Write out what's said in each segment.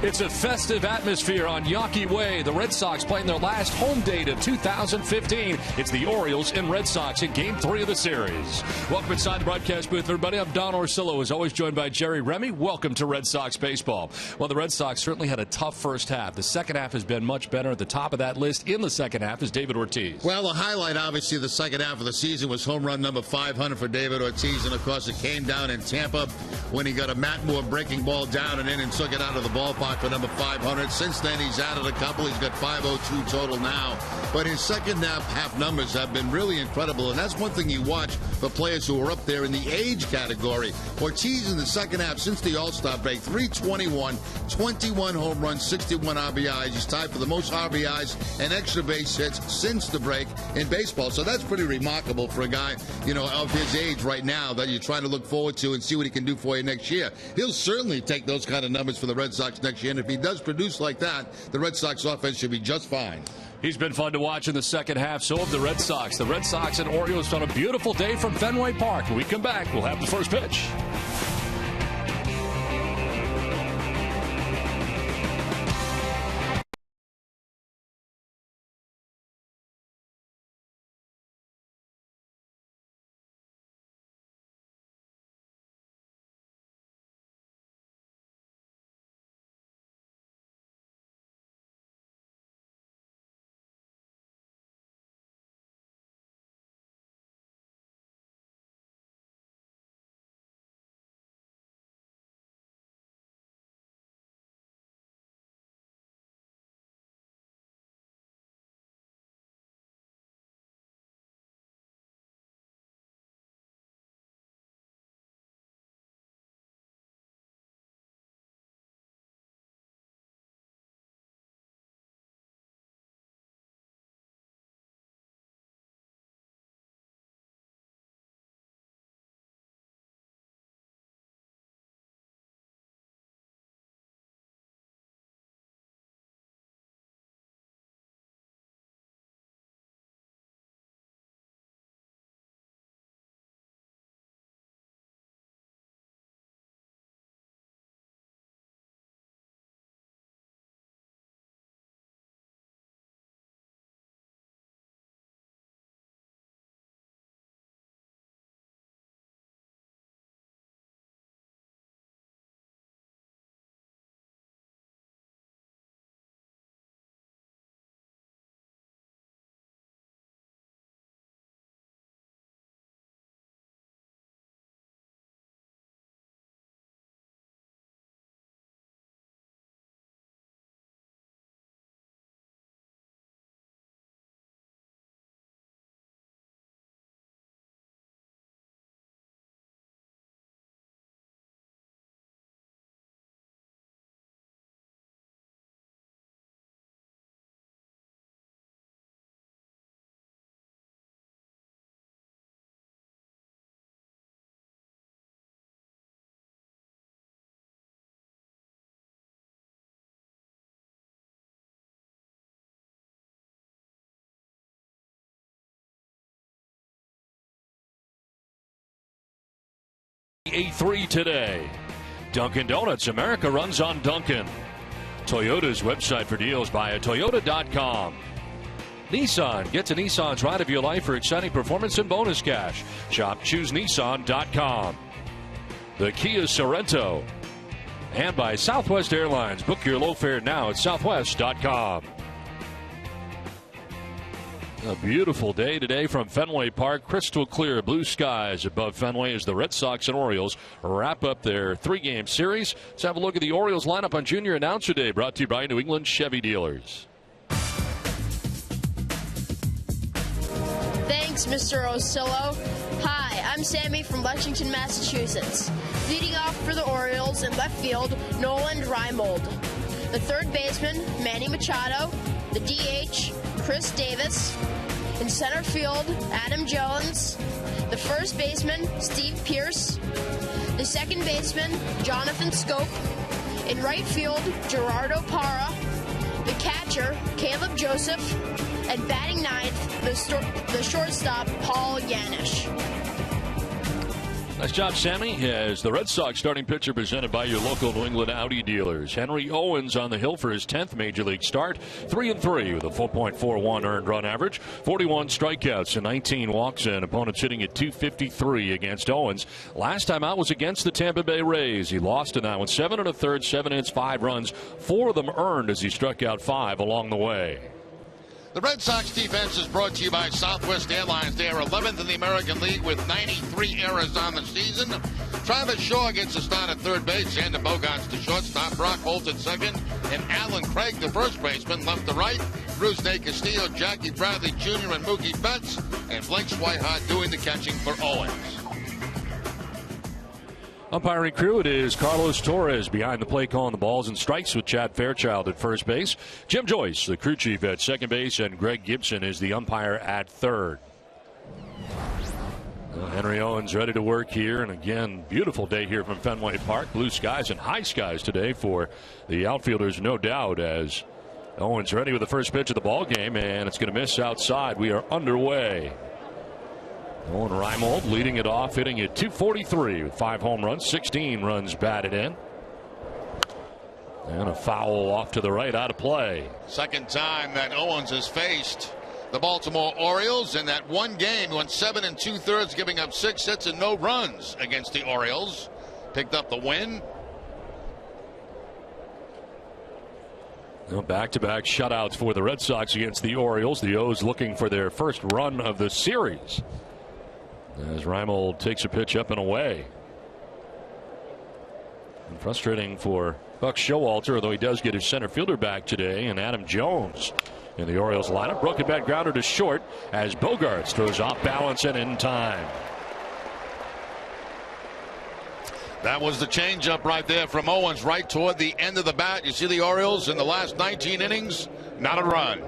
It's a festive atmosphere on Yankee Way. The Red Sox playing their last home date of 2015. It's the Orioles and Red Sox in Game 3 of the series. Welcome inside the broadcast booth, everybody. I'm Don Orsillo, as always, joined by Jerry Remy. Welcome to Red Sox baseball. Well, the Red Sox certainly had a tough first half. The second half has been much better. At the top of that list in the second half is David Ortiz. Well, the highlight, obviously, of the second half of the season was home run number 500 for David Ortiz. And, of course, it came down in Tampa when he got a Matt Moore breaking ball down and in and took it out of the ballpark for number 500. Since then, he's added a couple. He's got 502 total now. But his second half numbers have been really incredible. And that's one thing you watch for players who are up there in the age category. Ortiz in the second half, since the All-Star break, 321, 21 home runs, 61 RBIs. He's tied for the most RBIs and extra base hits since the break in baseball. So that's pretty remarkable for a guy, of his age right now that you're trying to look forward to and see what he can do for you next year. He'll certainly take those kind of numbers for the Red Sox next year. And if he does produce like that, the Red Sox offense should be just fine. He's been fun to watch in the second half. So have the Red Sox. The Red Sox and Orioles on a beautiful day from Fenway Park. When we come back, we'll have the first pitch. A3 today. Dunkin' Donuts, America runs on Dunkin'. Toyota's website for deals via Toyota.com. Nissan, get to Nissan's ride of your life for exciting performance and bonus cash. Shop ChooseNissan.com. The Kia Sorento. And by Southwest Airlines. Book your low fare now at Southwest.com. A beautiful day today from Fenway Park. Crystal clear blue skies above Fenway as the Red Sox and Orioles wrap up their three-game series. Let's have a look at the Orioles lineup on Junior Announcer Day, brought to you by New England Chevy Dealers. Thanks, Mr. Osillo. Hi, I'm Sammy from Lexington, Massachusetts. Leading off for the Orioles in left field, Nolan Reimold. The third baseman, Manny Machado. The DH, Chris Davis. In center field, Adam Jones. The first baseman, Steve Pearce. The second baseman, Jonathan Scope. In right field, Gerardo Parra. The catcher, Caleb Joseph. And batting ninth, the shortstop, Paul Yanish. Nice job, Sammy. As the Red Sox starting pitcher presented by your local New England Audi dealers. Henry Owens on the hill for his 10th Major League start. 3-3 with a 4.41 earned run average. 41 strikeouts and 19 walks, and opponents hitting at .253 against Owens. Last time out was against the Tampa Bay Rays. He lost in that one. 7 1/3, 7 hits, 5 runs. 4 of them earned as he struck out 5 along the way. The Red Sox defense is brought to you by Southwest Airlines. They are 11th in the American League with 93 errors on the season. Travis Shaw gets a start at third base. Xander Bogaerts to shortstop. Brock Holt at second. And Alan Craig, the first baseman, left to right. Bruce Nate Castillo, Jackie Bradley Jr., and Mookie Betts. And Blake Swihart doing the catching for Owens. Umpiring crew, it is Carlos Torres behind the plate calling the balls and strikes with Chad Fairchild at first base. Jim Joyce, the crew chief, at second base, and Greg Gibson is the umpire at third. Well, Henry Owens ready to work here, and again, beautiful day here from Fenway Park. Blue skies and high skies today for the outfielders, no doubt, as Owens ready with the first pitch of the ball game, and it's going to miss outside. We are underway. Owen Reimold leading it off, hitting at .243 with 5 home runs, 16 runs batted in. And a foul off to the right, out of play. Second time that Owens has faced the Baltimore Orioles. In that one game, he went 7 2/3, giving up 6 hits and no runs against the Orioles. Picked up the win. Back-to-back shutouts for the Red Sox against the Orioles. The O's looking for their first run of the series, as Reimold takes a pitch up and away. And frustrating for Buck Showalter, although he does get his center fielder back today, and Adam Jones in the Orioles lineup. Broken bat grounder to short as Bogaerts throws off balance and in time. That was the changeup right there from Owens, right toward the end of the bat. You see the Orioles in the last 19 innings, not a run.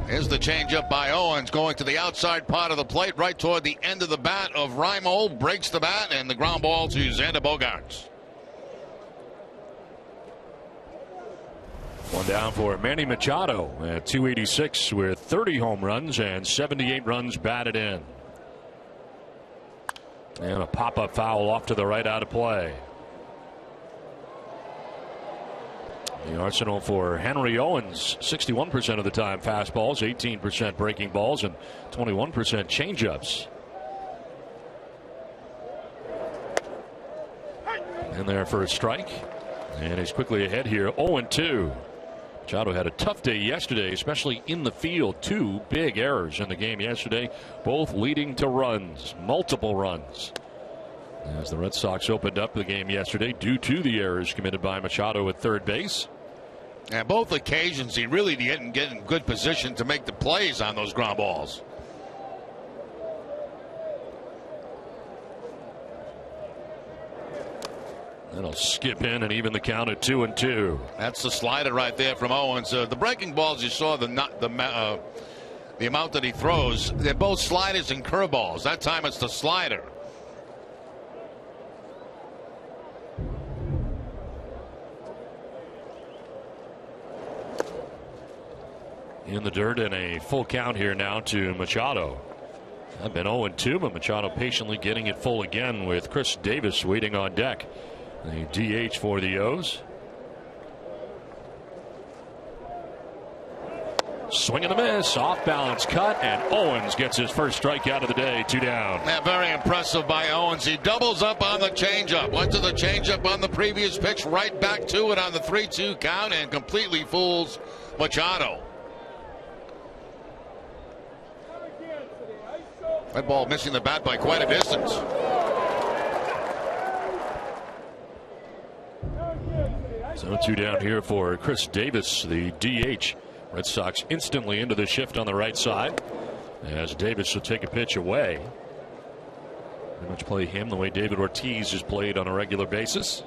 Here's the changeup by Owens, going to the outside part of the plate, right toward the end of the bat of Reimold. Breaks the bat, and the ground ball to Xander Bogaerts. One down for Manny Machado at .286 with 30 home runs and 78 runs batted in. And a pop-up foul off to the right, out of play. The arsenal for Henry Owens, 61% of the time fastballs, 18% breaking balls, and 21% changeups. In there for a strike. And he's quickly ahead here, 0-2. Machado had a tough day yesterday, especially in the field. 2 big errors in the game yesterday, both leading to runs, multiple runs. As the Red Sox opened up the game yesterday due to the errors committed by Machado at third base. And both occasions he really didn't get in good position to make the plays on those ground balls. That'll skip in and even the count at 2-2. That's the slider right there from Owens. The breaking balls you saw, the amount that he throws, they're both sliders and curveballs. That time it's the slider. In the dirt and a full count here now to Machado. I've been 0-2, but Machado patiently getting it full again with Chris Davis waiting on deck. The DH for the O's. Swing and a miss, off balance cut, and Owens gets his first strikeout of the day. 2 down. Yeah, very impressive by Owens. He doubles up on the changeup. Went to the changeup on the previous pitch, right back to it on the 3-2 count, and completely fools Machado. That ball missing the bat by quite a distance. So 2 down here for Chris Davis, the DH. Red Sox instantly into the shift on the right side as Davis will take a pitch away. Pretty much play him the way David Ortiz is played on a regular basis.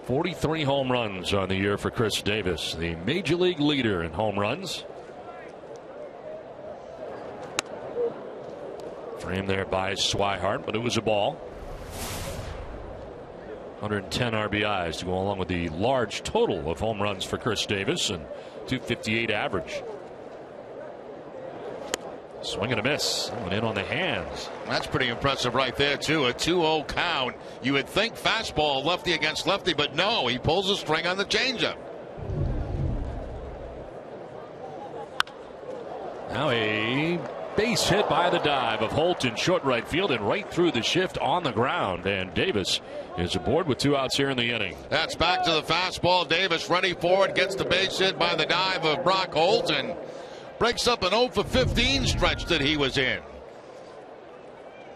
43 home runs on the year for Chris Davis, the major league leader in home runs. Framed there by Swihart, but it was a ball. 110 RBIs to go along with the large total of home runs for Chris Davis and .258 average. Swing and a miss. That one in on the hands. That's pretty impressive right there, too. A 2-0 count. You would think fastball, lefty against lefty, but no, he pulls a string on the changeup. Now a base hit by the dive of Holt in short right field and right through the shift on the ground. And Davis is aboard with 2 outs here in the inning. That's back to the fastball. Davis ready for it. Gets the base hit by the dive of Brock Holt and breaks up an 0 for 15 stretch that he was in.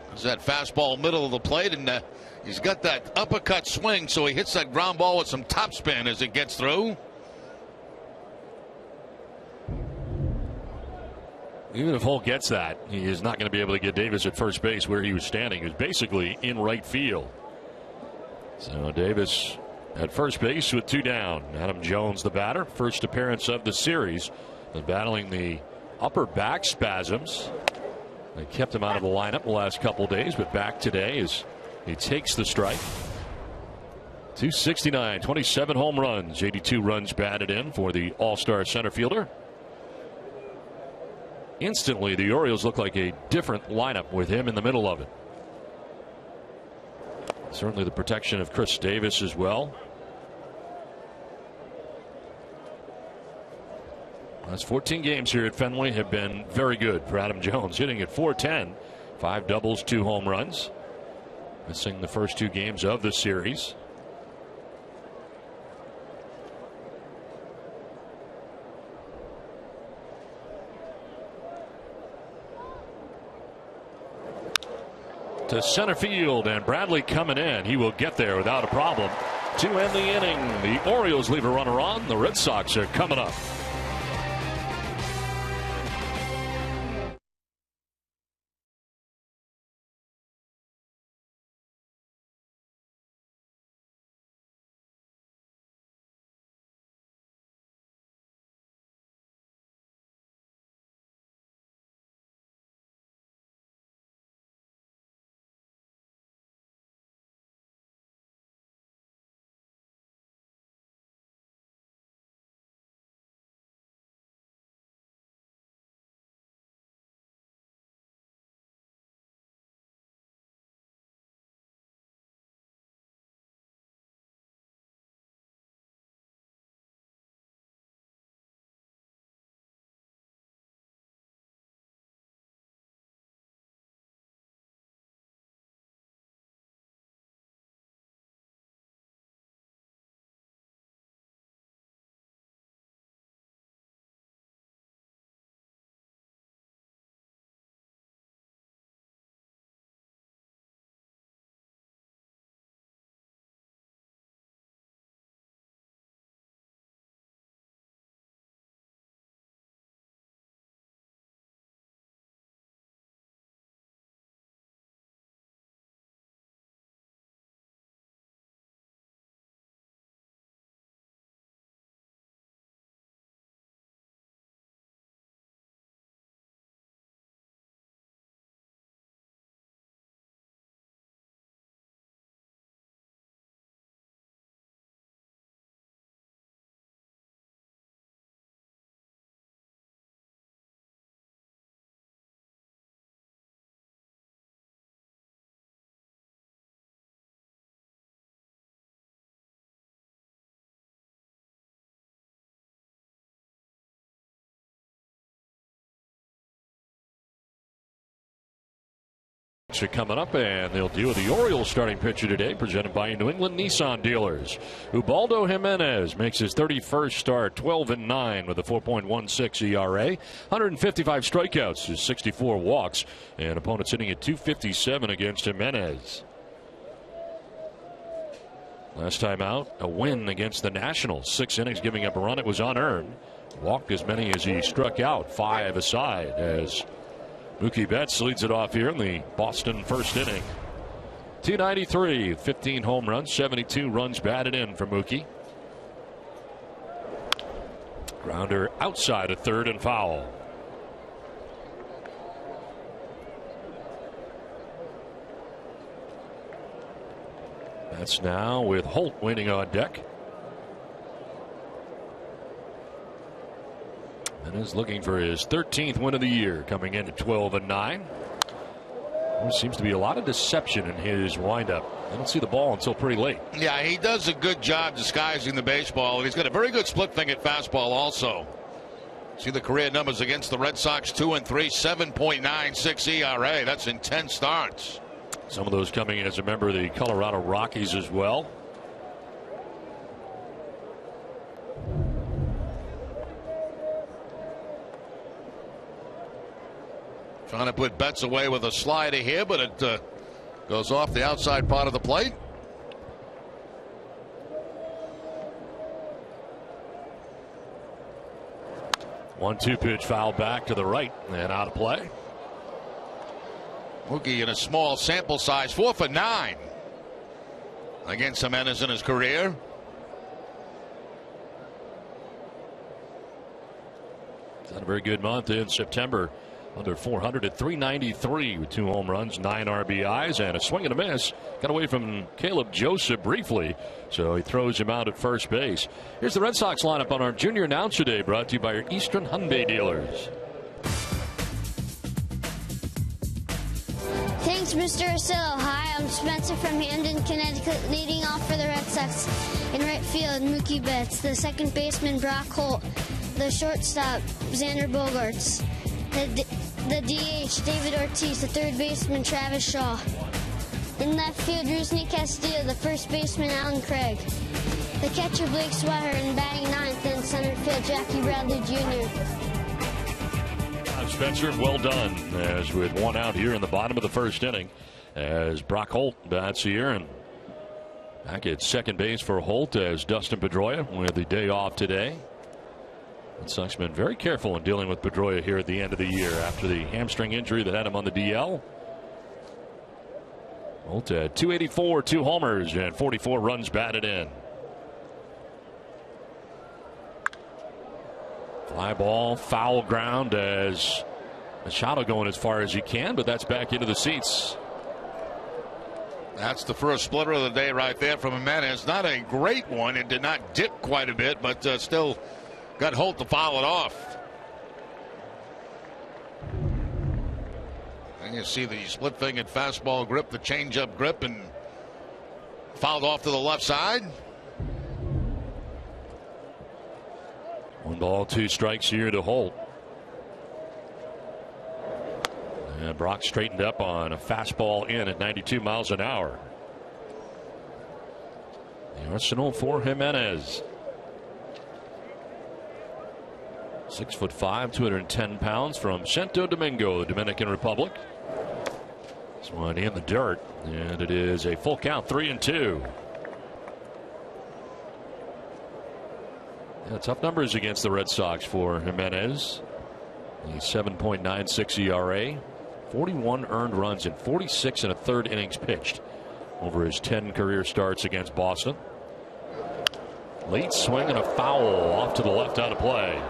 There's that fastball middle of the plate, and he's got that uppercut swing, so he hits that ground ball with some topspin as it gets through. Even if Holt gets that, he is not going to be able to get Davis at first base where he was standing. He was basically in right field. So Davis at first base with 2 down. Adam Jones, the batter, first appearance of the series, and battling the upper back spasms. They kept him out of the lineup the last couple days, but back today as he takes the strike. 269, 27 home runs, 82 runs batted in for the all-star center fielder. Instantly, the Orioles look like a different lineup with him in the middle of it. Certainly the protection of Chris Davis as well. Last 14 games here at Fenway have been very good for Adam Jones, hitting at .410, 5 doubles, 2 home runs. Missing the first 2 games of the series. To center field, and Bradley coming in. He will get there without a problem to end the inning. The Orioles leave a runner on. The Red Sox are coming up. Coming up, and they'll deal with the Orioles starting pitcher today, presented by New England Nissan dealers. Ubaldo Jimenez makes his 31st start, 12-9 with a 4.16 ERA, 155 strikeouts, his 64 walks, and opponents hitting at .257 against Jimenez. Last time out, a win against the Nationals, 6 innings giving up a run. It was unearned. Walked as many as he struck out, 5 aside, as Mookie Betts leads it off here in the Boston first inning. 293, 15 home runs, 72 runs batted in for Mookie. Grounder outside of third and foul. That's now with Holt waiting on deck. and is looking for his 13th win of the year, coming in at 12-9. There seems to be a lot of deception in his windup. I don't see the ball until pretty late. Yeah, he does a good job disguising the baseball, and he's got a very good split-fingered fastball also. See the career numbers against the Red Sox: 2-3, 7.96 ERA. That's in 10 starts. Some of those coming as a member of the Colorado Rockies as well. Trying to put Betts away with a slider here, but it goes off the outside part of the plate. One-two pitch foul back to the right and out of play. Mookie in a small sample size, 4 for 9 against Jimenez in his career. It's had a very good month in September. Under 400 at 393 with 2 home runs, 9 RBIs, and a swing and a miss. Got away from Caleb Joseph briefly, so he throws him out at first base. Here's the Red Sox lineup on our Junior Announcer Day, brought to you by your Eastern Hyundai dealers. Thanks, Mr. Arcillo. Hi, I'm Spencer from Hamden, Connecticut, leading off for the Red Sox. In right field, Mookie Betts. The second baseman, Brock Holt. The shortstop, Xander Bogaerts. The DH, David Ortiz. The third baseman, Travis Shaw. In left field, Rusney Castillo. The first baseman, Alan Craig. The catcher, Blake Sweater. And batting ninth in center field, Jackie Bradley Jr. Spencer, well done, as with one out here in the bottom of the first inning, as Brock Holt bats here, and back at second base for Holt as Dustin Pedroia with the day off today. Red Sox been very careful in dealing with Pedroia here at the end of the year after the hamstring injury that had him on the DL. Holt had 284, 2 homers, and 44 runs batted in. Fly ball, foul ground as Machado going as far as he can, but that's back into the seats. That's the first splitter of the day right there from Jimenez. Not a great one. It did not dip quite a bit, but still got Holt to foul it off. And you see the split-fingered fastball grip, the changeup grip, and fouled off to the left side. 1 ball, 2 strikes here to Holt. And Brock straightened up on a fastball in at 92 miles an hour. The arsenal for Jimenez. 6'5", 210 pounds from Santo Domingo, Dominican Republic. This one in the dirt, and it is a full count, 3-2. Yeah, tough numbers against the Red Sox for Jimenez. The 7.96 ERA, 41 earned runs in 46 1/3 innings pitched over his 10 career starts against Boston. Late swing and a foul off to the left out of play.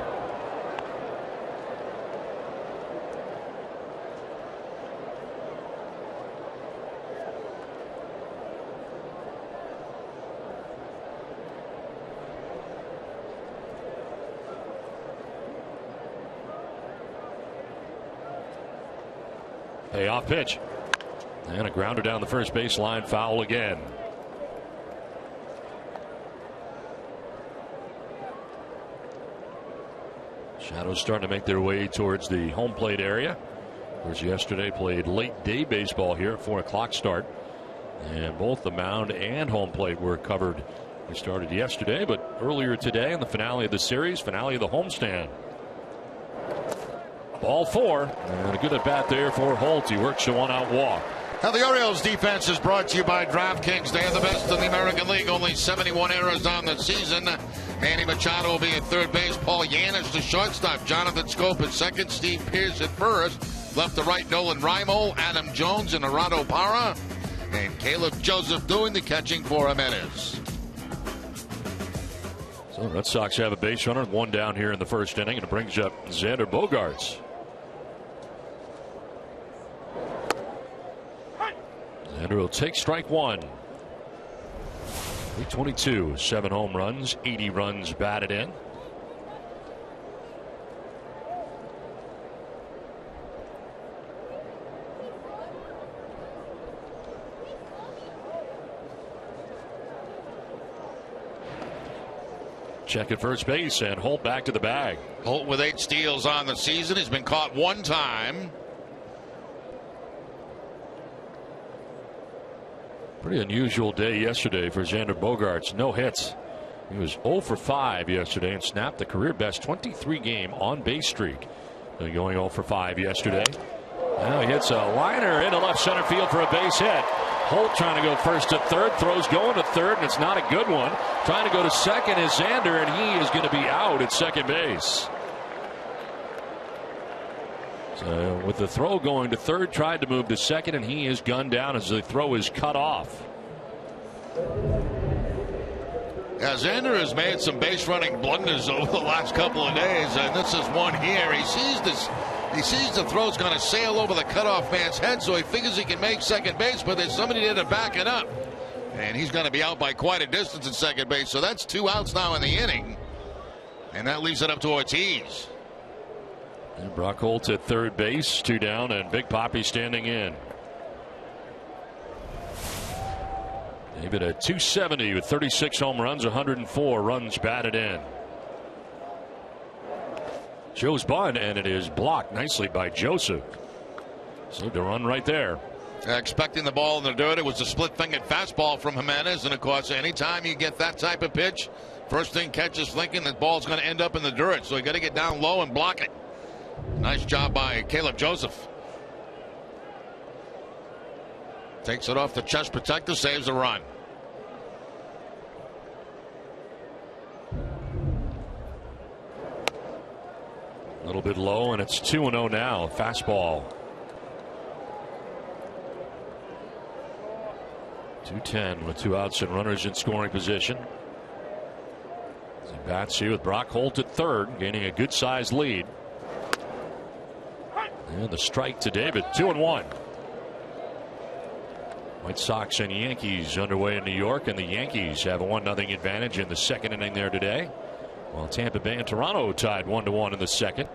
Payoff pitch. And a grounder down the first baseline, foul again. Shadows starting to make their way towards the home plate area. Of course, yesterday played late day baseball here at 4 o'clock start. And both the mound and home plate were covered. They started yesterday, but earlier today in the finale of the series, finale of the homestand. Ball 4, and a good at bat there for Holt. He works a 1-out walk. Now the Orioles defense is brought to you by DraftKings. They are the best in the American League. Only 71 errors on the season. Manny Machado will be at third base. Paul Yanis the shortstop. Jonathan Scope at second. Steve Pearce at first. Left to right, Nolan Raimo, Adam Jones, and Gerardo Parra. And Caleb Joseph doing the catching for Jimenez. So the Red Sox have a base runner, 1 down here in the first inning, and it brings up Xander Bogaerts. Xander will take strike 1. 822, 7 home runs, 80 runs batted in. Check at first base, and Holt back to the bag. Holt with 8 steals on the season. He's been caught 1 time. Pretty unusual day yesterday for Xander Bogaerts. No hits. He was 0 for 5 yesterday and snapped the career best 23-game on-base streak. Going 0 for 5 yesterday. Now he hits a liner into left center field for a base hit. Holt trying to go first to third, throws going to third, and it's not a good one. Trying to go to second is Xander, and he is going to be out at second base. So with the throw going to third, tried to move to second, and he is gunned down as the throw is cut off. Yeah, Xander has made some base running blunders over the last couple of days, and this is one here. He sees the throw's going to sail over the cutoff man's head, so he figures he can make second base, but there's somebody there to back it up. And he's going to be out by quite a distance at second base, so that's 2 outs now in the inning. And that leaves it up to Ortiz. And Brock Holt at third base, 2 down, and Big Papi standing in. David at .270 with 36 home runs, 104 runs batted in. Joe's bunt, and it is blocked nicely by Joseph. So the run right there. Expecting the ball in the dirt. It was a split-fingered fastball from Jimenez, and of course, anytime you get that type of pitch, first thing catcher's thinking the ball's going to end up in the dirt, so you got to get down low and block it. Nice job by Caleb Joseph. Takes it off the chest protector, saves the run. A little bit low, and it's 2-0 now. Fastball. 2-10 with 2 outs and runners in scoring position. As he bats here with Brock Holt at third, gaining a good-sized lead. And the strike to David, 2-1. White Sox and Yankees underway in New York, and the Yankees have a 1-0 advantage in the second inning there today. While Tampa Bay and Toronto tied 1-1 in the second.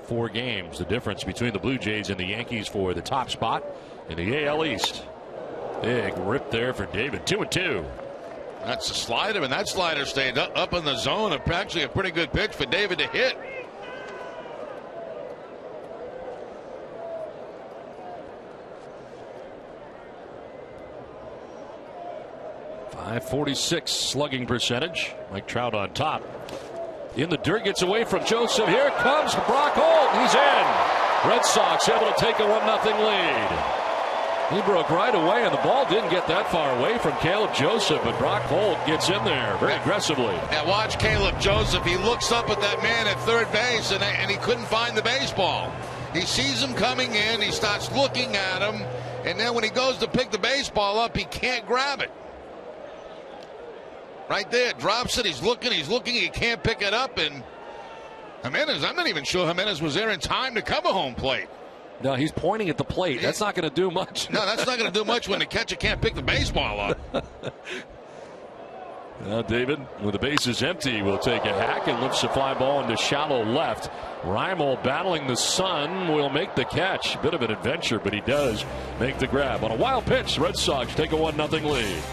4 games, the difference between the Blue Jays and the Yankees for the top spot in the AL East. Big rip there for David, 2-2. That's a slider, and that slider stayed up in the zone. Actually a pretty good pitch for David to hit. .546 slugging percentage. Mike Trout on top. In the dirt, gets away from Joseph. Here comes Brock Holt. He's in. Red Sox able to take a 1-0 lead. He broke right away, and the ball didn't get that far away from Caleb Joseph, but Brock Holt gets in there very aggressively. Now watch Caleb Joseph. He looks up at that man at third base, and he couldn't find the baseball. He sees him coming in. He starts looking at him, and then when he goes to pick the baseball up, he can't grab it. Right there, drops it. He's looking, he can't pick it up. And Jimenez, I'm not even sure Jimenez was there in time to cover home plate. No, he's pointing at the plate. That's not going to do much. No, that's not going to do much when the catcher can't pick the baseball up. Now David, with the bases empty, will take a hack and lifts the fly ball into shallow left. Reimel battling the sun will make the catch. Bit of an adventure, but he does make the grab. On a wild pitch, Red Sox take a 1-0 lead.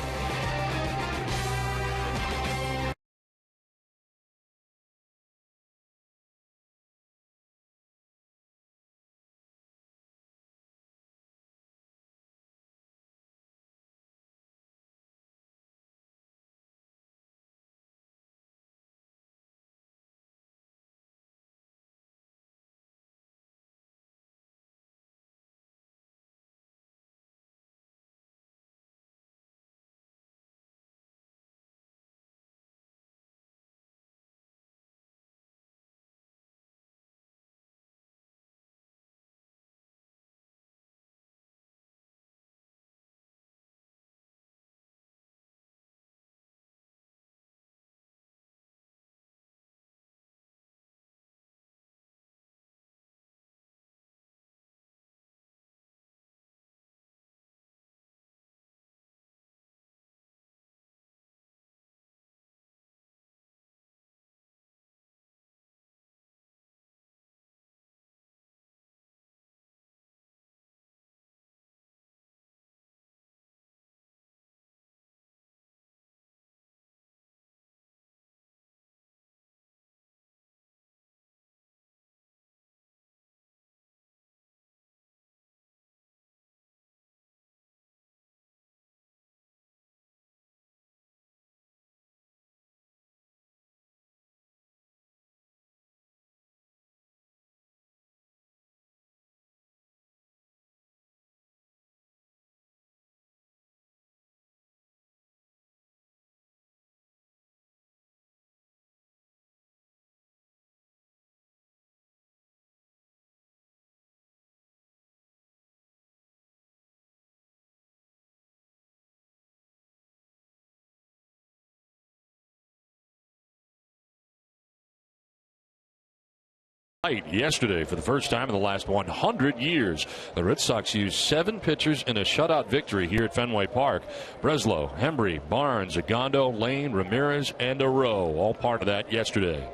Yesterday, for the first time in the last 100 years, the Red Sox used 7 pitchers in a shutout victory here at Fenway Park. Breslow, Hembree, Barnes, Agondo, Lane, Ramirez, and Aroux, all part of that yesterday.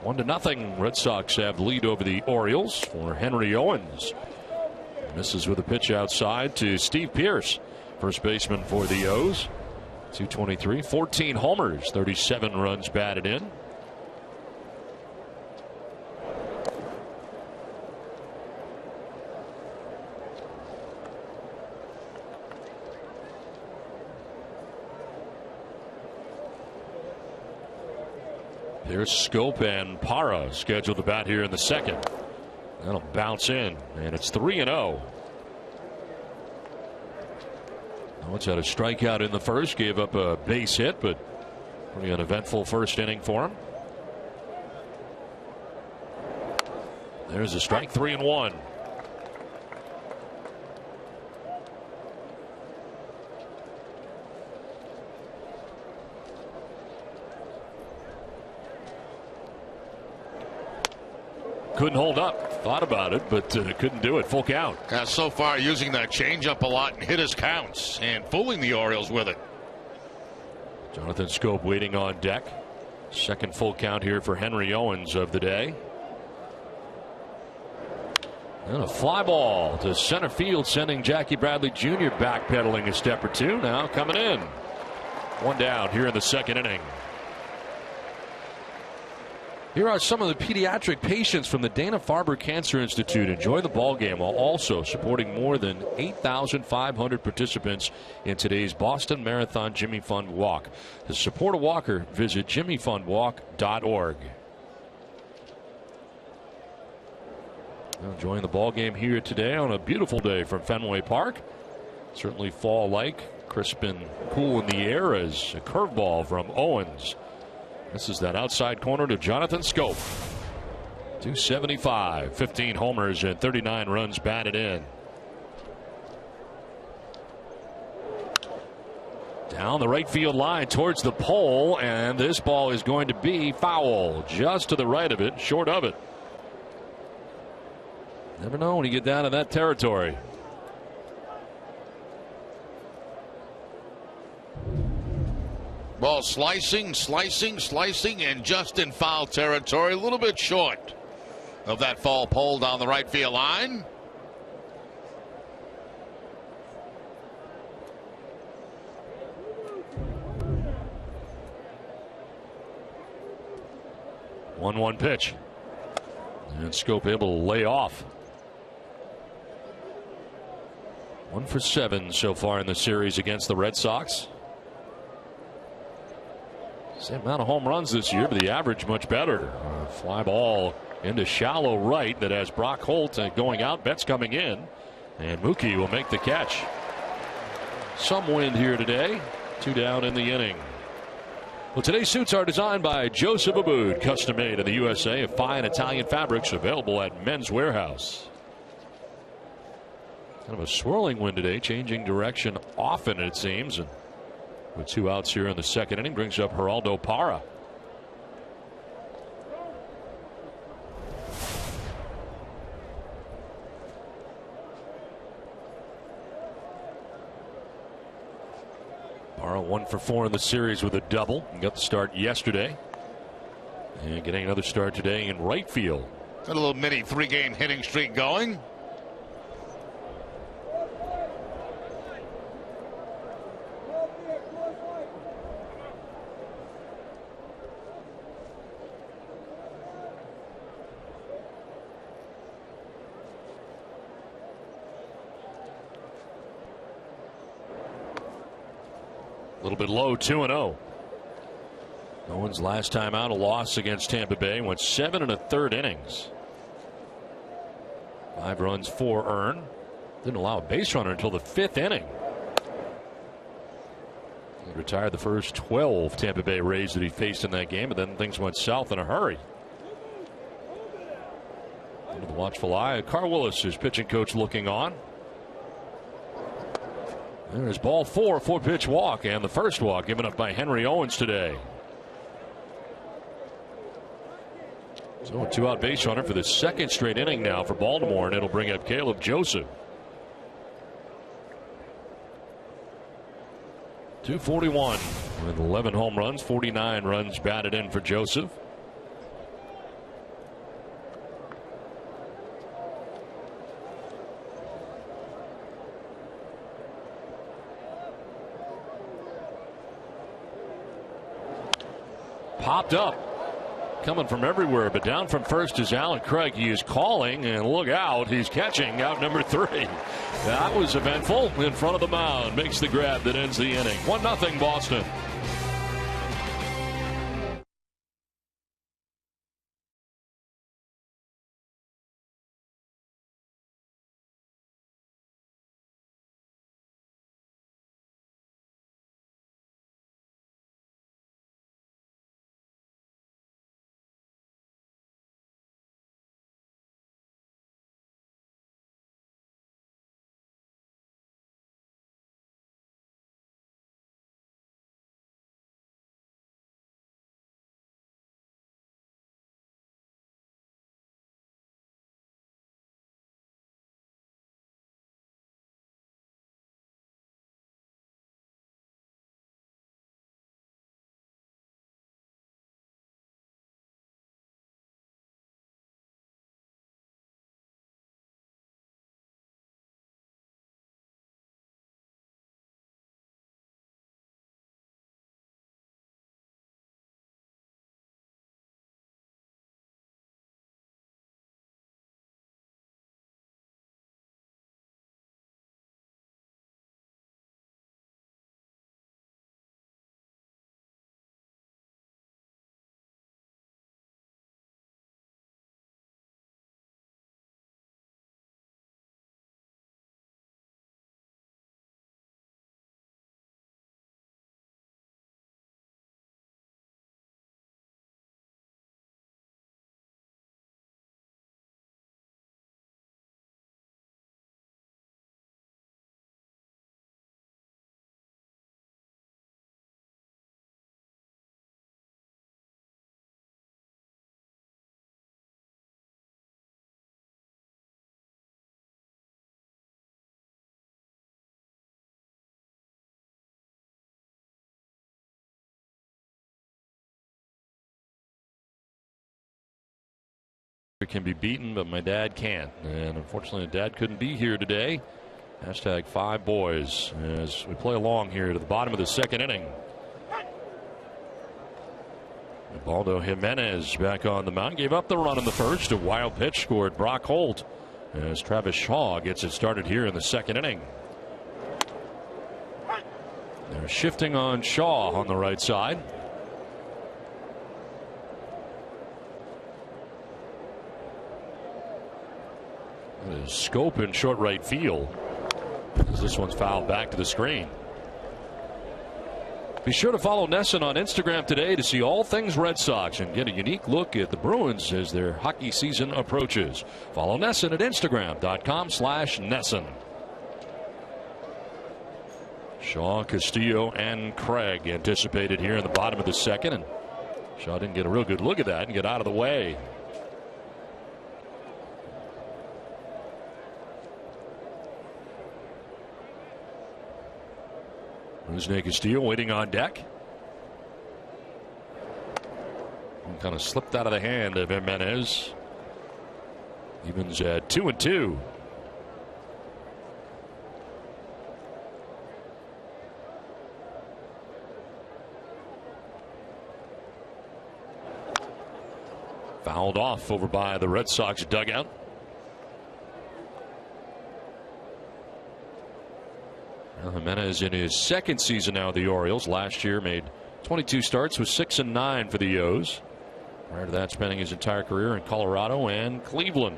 1-0. Red Sox have the lead over the Orioles for Henry Owens. Misses with a pitch outside to Steve Pearce, first baseman for the O's. 223, 14 homers, 37 runs batted in. Here's Scope and Parra scheduled to bat here in the second. That'll bounce in, and it's 3-0. Owens had a strikeout in the first, gave up a base hit, but pretty uneventful first inning for him. There's a strike, 3-1. Couldn't hold up. Thought about it, but couldn't do it. Full count. So far using that changeup a lot and hit his counts and fooling the Orioles with it. Jonathan Scope waiting on deck. Second full count here for Henry Owens of the day. And a fly ball to center field, sending Jackie Bradley Jr. backpedaling a step or two. Now coming in. One down here in the second inning. Here are some of the pediatric patients from the Dana-Farber Cancer Institute. Enjoy the ball game while also supporting more than 8,500 participants in today's Boston Marathon Jimmy Fund Walk. To support a walker, visit jimmyfundwalk.org. Enjoying the ball game here today on a beautiful day from Fenway Park. Certainly fall-like, crisp and cool in the air as a curveball from Owens. This is that outside corner to Jonathan Scope. 275, 15 homers and 39 runs batted in. Down the right field line towards the pole, and this ball is going to be foul. Just to the right of it, short of it. Never know when you get down in that territory. Ball slicing, and just in foul territory. A little bit short of that foul pole down the right field line. One pitch. And Scope able to lay off. 1 for 7 so far in the series against the Red Sox. Same amount of home runs this year, but the average much better. Fly ball into shallow right that has Brock Holt going out. Betts coming in, and Mookie will make the catch. Some wind here today. 2 down in the inning. Well, today's suits are designed by Joseph Abboud, custom made in the USA of fine Italian fabrics, available at Men's Warehouse. Kind of a swirling wind today, changing direction often it seems. And with 2 outs here in the second inning, brings up Geraldo Parra. Parra 1 for 4 in the series with a double. He got the start yesterday. And getting another start today in right field. Got a little mini 3-game hitting streak going. A little bit low, 2-0. Owens last time out, a loss against Tampa Bay, went 7 1/3 innings. 5 runs, 4 earned. Didn't allow a base runner until the 5th inning. He retired the first 12 Tampa Bay Rays that he faced in that game, and then things went south in a hurry. Under the watchful eye of Carl Willis, his pitching coach, looking on. There's ball 4, 4-pitch walk, and the first walk given up by Henry Owens today. So a 2-out base runner for the second straight inning now for Baltimore, and it'll bring up Caleb Joseph. 241 with 11 home runs, 49 runs batted in for Joseph. Popped up. Coming from everywhere, but down from first is Alan Craig. He is calling, and look out, he's catching out number 3. That was eventful in front of the mound. Makes the grab that ends the inning. 1-0 Boston. Can be beaten, but my dad can't. And unfortunately, Dad couldn't be here today. Hashtag 5 boys as we play along here to the bottom of the second inning. Ubaldo Jimenez back on the mound. Gave up the run in the first. A wild pitch scored Brock Holt as Travis Shaw gets it started here in the second inning. They're shifting on Shaw on the right side. Scope in short right field as this one's fouled back to the screen. Be sure to follow Nesson on Instagram today to see all things Red Sox and get a unique look at the Bruins as their hockey season approaches. Follow Nesson at Instagram.com/Nesson. Shaw, Castillo, and Craig anticipated here in the bottom of the second, and Shaw didn't get a real good look at that and get out of the way. Rusney Castillo waiting on deck. And kind of slipped out of the hand of Jimenez. Evens at 2-2. Fouled off over by the Red Sox dugout. Jimenez in his second season now with the Orioles. Last year made 22 starts with 6-9 for the O's. Prior to that, spending his entire career in Colorado and Cleveland.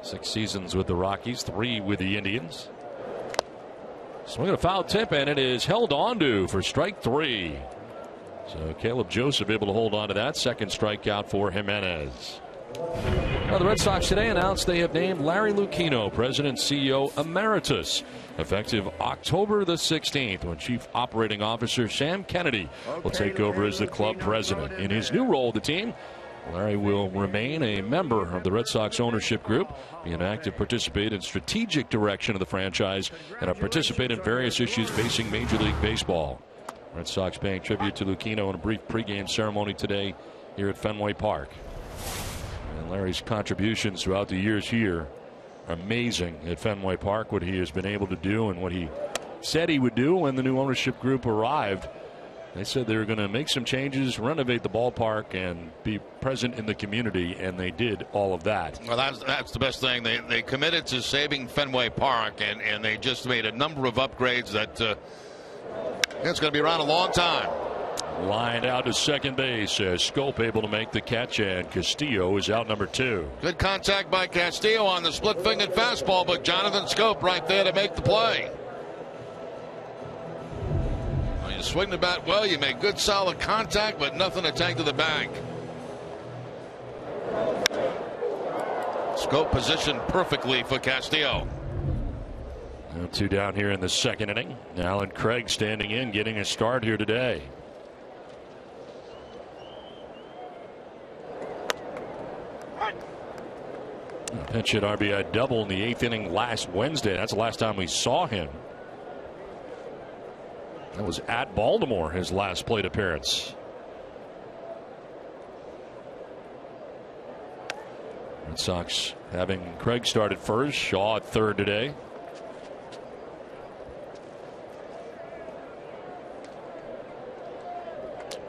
6 seasons with the Rockies, 3 with the Indians. Swinging a foul tip, and it is held onto for strike 3. So Caleb Joseph able to hold on to that. Second strikeout for Jimenez. Now, the Red Sox today announced they have named Larry Lucchino President CEO Emeritus effective October the 16th, when Chief Operating Officer Sam Kennedy will take over as the club president. In his new role with the team, Larry will remain a member of the Red Sox ownership group, be an active participant in strategic direction of the franchise, and participate in various issues facing Major League Baseball. Red Sox paying tribute to Lucchino in a brief pregame ceremony today here at Fenway Park. And Larry's contributions throughout the years here are amazing at Fenway Park, what he has been able to do and what he said he would do when the new ownership group arrived. They said they were going to make some changes, renovate the ballpark, and be present in the community, and they did all of that. Well, that's the best thing. They committed to saving Fenway Park, and they just made a number of upgrades that it's going to be around a long time. Lined out to second base as Scope able to make the catch, and Castillo is out number 2. Good contact by Castillo on the split-fingered fastball, but Jonathan Scope right there to make the play. You swing the bat well, you make good solid contact, but nothing to take to the bank. Scope positioned perfectly for Castillo. 2 down here in the second inning. Alan Craig standing in, getting a start here today. A pinch hit RBI double in the 8th inning last Wednesday. That's the last time we saw him. That was at Baltimore, his last plate appearance. Red Sox having Craig started first, Shaw at third today.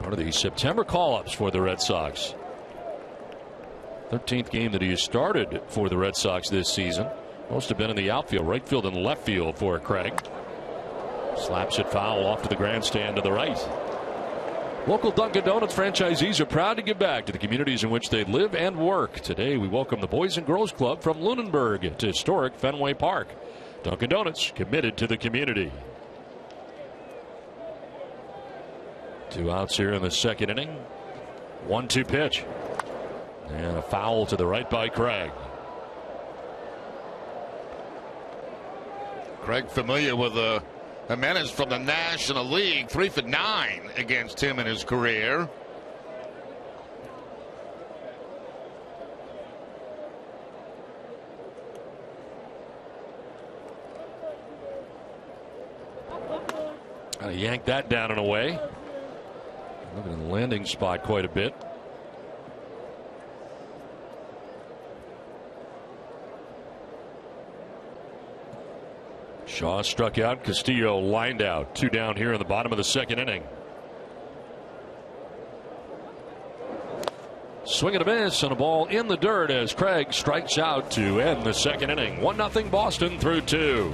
Part of the September call-ups for the Red Sox. 13th game that he has started for the Red Sox this season. Most have been in the outfield, right field and left field for Craig. Slaps it foul off to the grandstand to the right. Local Dunkin' Donuts franchisees are proud to give back to the communities in which they live and work. Today we welcome the Boys and Girls Club from Lunenburg to historic Fenway Park. Dunkin' Donuts, committed to the community. 2 outs here in the second inning. 1-2 pitch. And a foul to the right by Craig. Craig familiar with Jimenez from the National League, 3 for 9 against him in his career. Kind of yanked that down and away. Looking at the landing spot quite a bit. Shaw struck out. Castillo lined out. 2 down here in the bottom of the second inning. Swing and a miss and a ball in the dirt as Craig strikes out to end the second inning. 1-0 Boston through 2.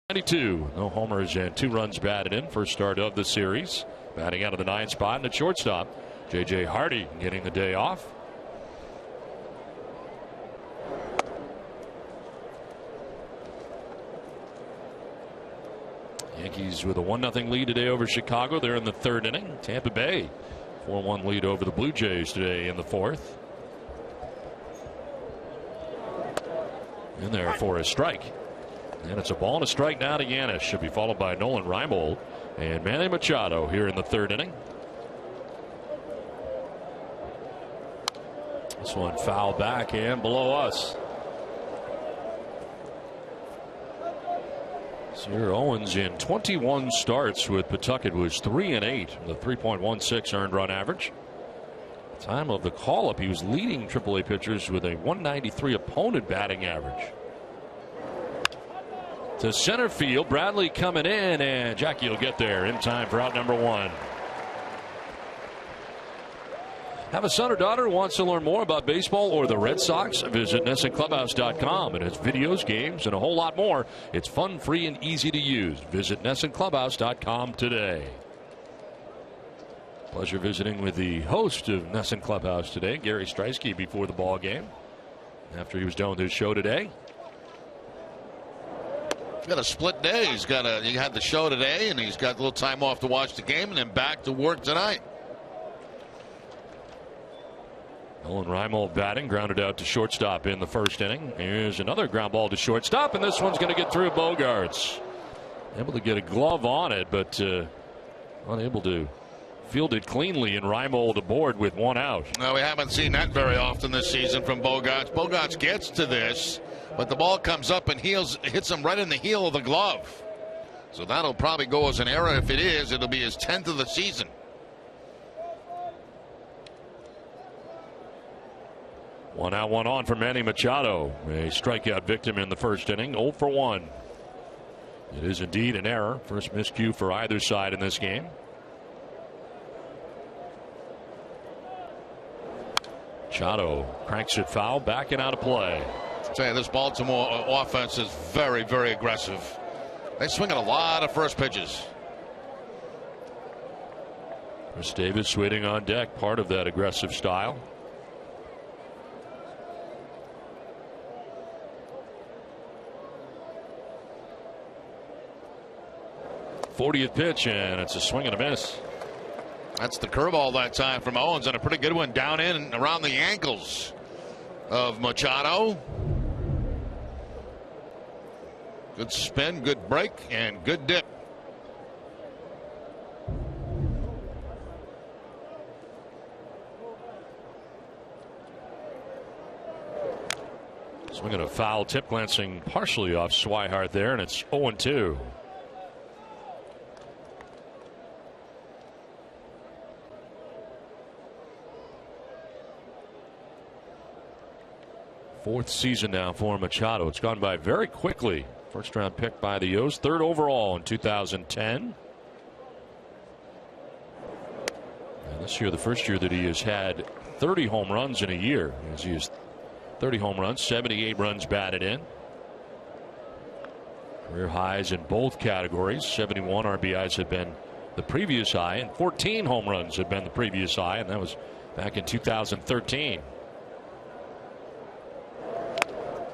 92. No homers and 2 runs batted in. First start of the series. Batting out of the 9th spot and at shortstop, J.J. Hardy getting the day off. Yankees with a 1-0 lead today over Chicago. They're in the 3rd inning. Tampa Bay 4-1 lead over the Blue Jays today in the 4th. In there for a strike. And it's a ball and a strike now to Yanis. Should be followed by Nolan Reimold and Manny Machado here in the 3rd inning. This one foul back and below us. Sierra Owens in 21 starts with Pawtucket was 3-8 with a 3.16 earned run average. Time of the call up, he was leading AAA pitchers with a 193 opponent batting average. To center field, Bradley coming in, and Jackie will get there in time for out number 1. Have a son or daughter who wants to learn more about baseball or the Red Sox? Visit NessonClubhouse.com. It has videos, games, and a whole lot more. It's fun, free, and easy to use. Visit NessonClubhouse.com today. Pleasure visiting with the host of Nesson Clubhouse today, Gary Streisky, before the ball game. After he was done with his show today. He's got a split day. He had the show today, and he's got a little time off to watch the game, and then back to work tonight. Nolan Reimold batting, grounded out to shortstop in the 1st inning. Here's another ground ball to shortstop, and this one's going to get through Bogaerts. Able to get a glove on it, but unable to field it cleanly, and Reimold aboard with 1 out. No, we haven't seen that very often this season from Bogaerts. Bogaerts gets to this, but the ball comes up and hits him right in the heel of the glove. So that'll probably go as an error. If it is, it'll be his 10th of the season. One out, 1 on for Manny Machado. A strikeout victim in the 1st inning. 0 for 1. It is indeed an error. First miscue for either side in this game. Machado cranks it foul, backing out of play. I'll tell you, this Baltimore offense is very, very aggressive. They swing at a lot of first pitches. Chris Davis waiting on deck, part of that aggressive style. '40th pitch, and it's a swing and a miss. That's the curveball that time from Owens, and a pretty good one down in and around the ankles of Machado. Good spin, good break, and good dip. Swinging a foul tip, glancing partially off Swihart there, and it's 0-2. Fourth season now for Machado. It's gone by very quickly. First round pick by the O's, 3rd overall in 2010. And this year, the first year that he has had 30 home runs in a year. As he has 30 home runs, 78 runs batted in. Career highs in both categories. 71 RBIs had been the previous high, and 14 home runs had been the previous high, and that was back in 2013.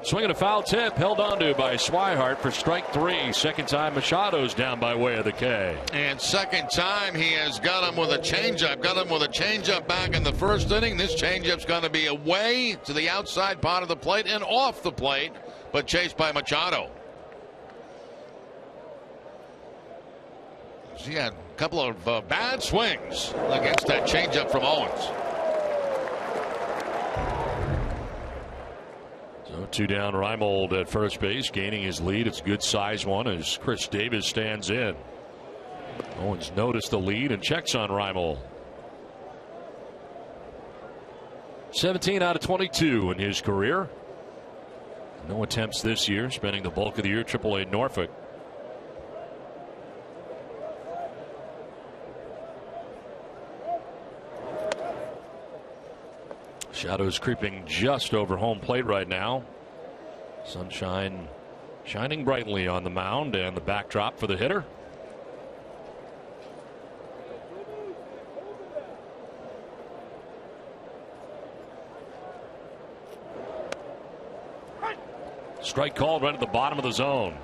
Swinging a foul tip, held onto by Swihart for strike 3. Second time Machado's down by way of the K. And second time he has got him with a changeup. Got him with a changeup back in the 1st inning. This changeup's going to be away to the outside part of the plate and off the plate, but chased by Machado. He had a couple of bad swings against that changeup from Owens. So 2 down, Reimold at first base, gaining his lead. It's a good size one as Chris Davis stands in. Owens noticed the lead and checks on Reimold. 17 out of 22 in his career. No attempts this year, spending the bulk of the year AAA Norfolk. Shadows creeping just over home plate right now. Sunshine shining brightly on the mound and the backdrop for the hitter. Strike called right at the bottom of the zone.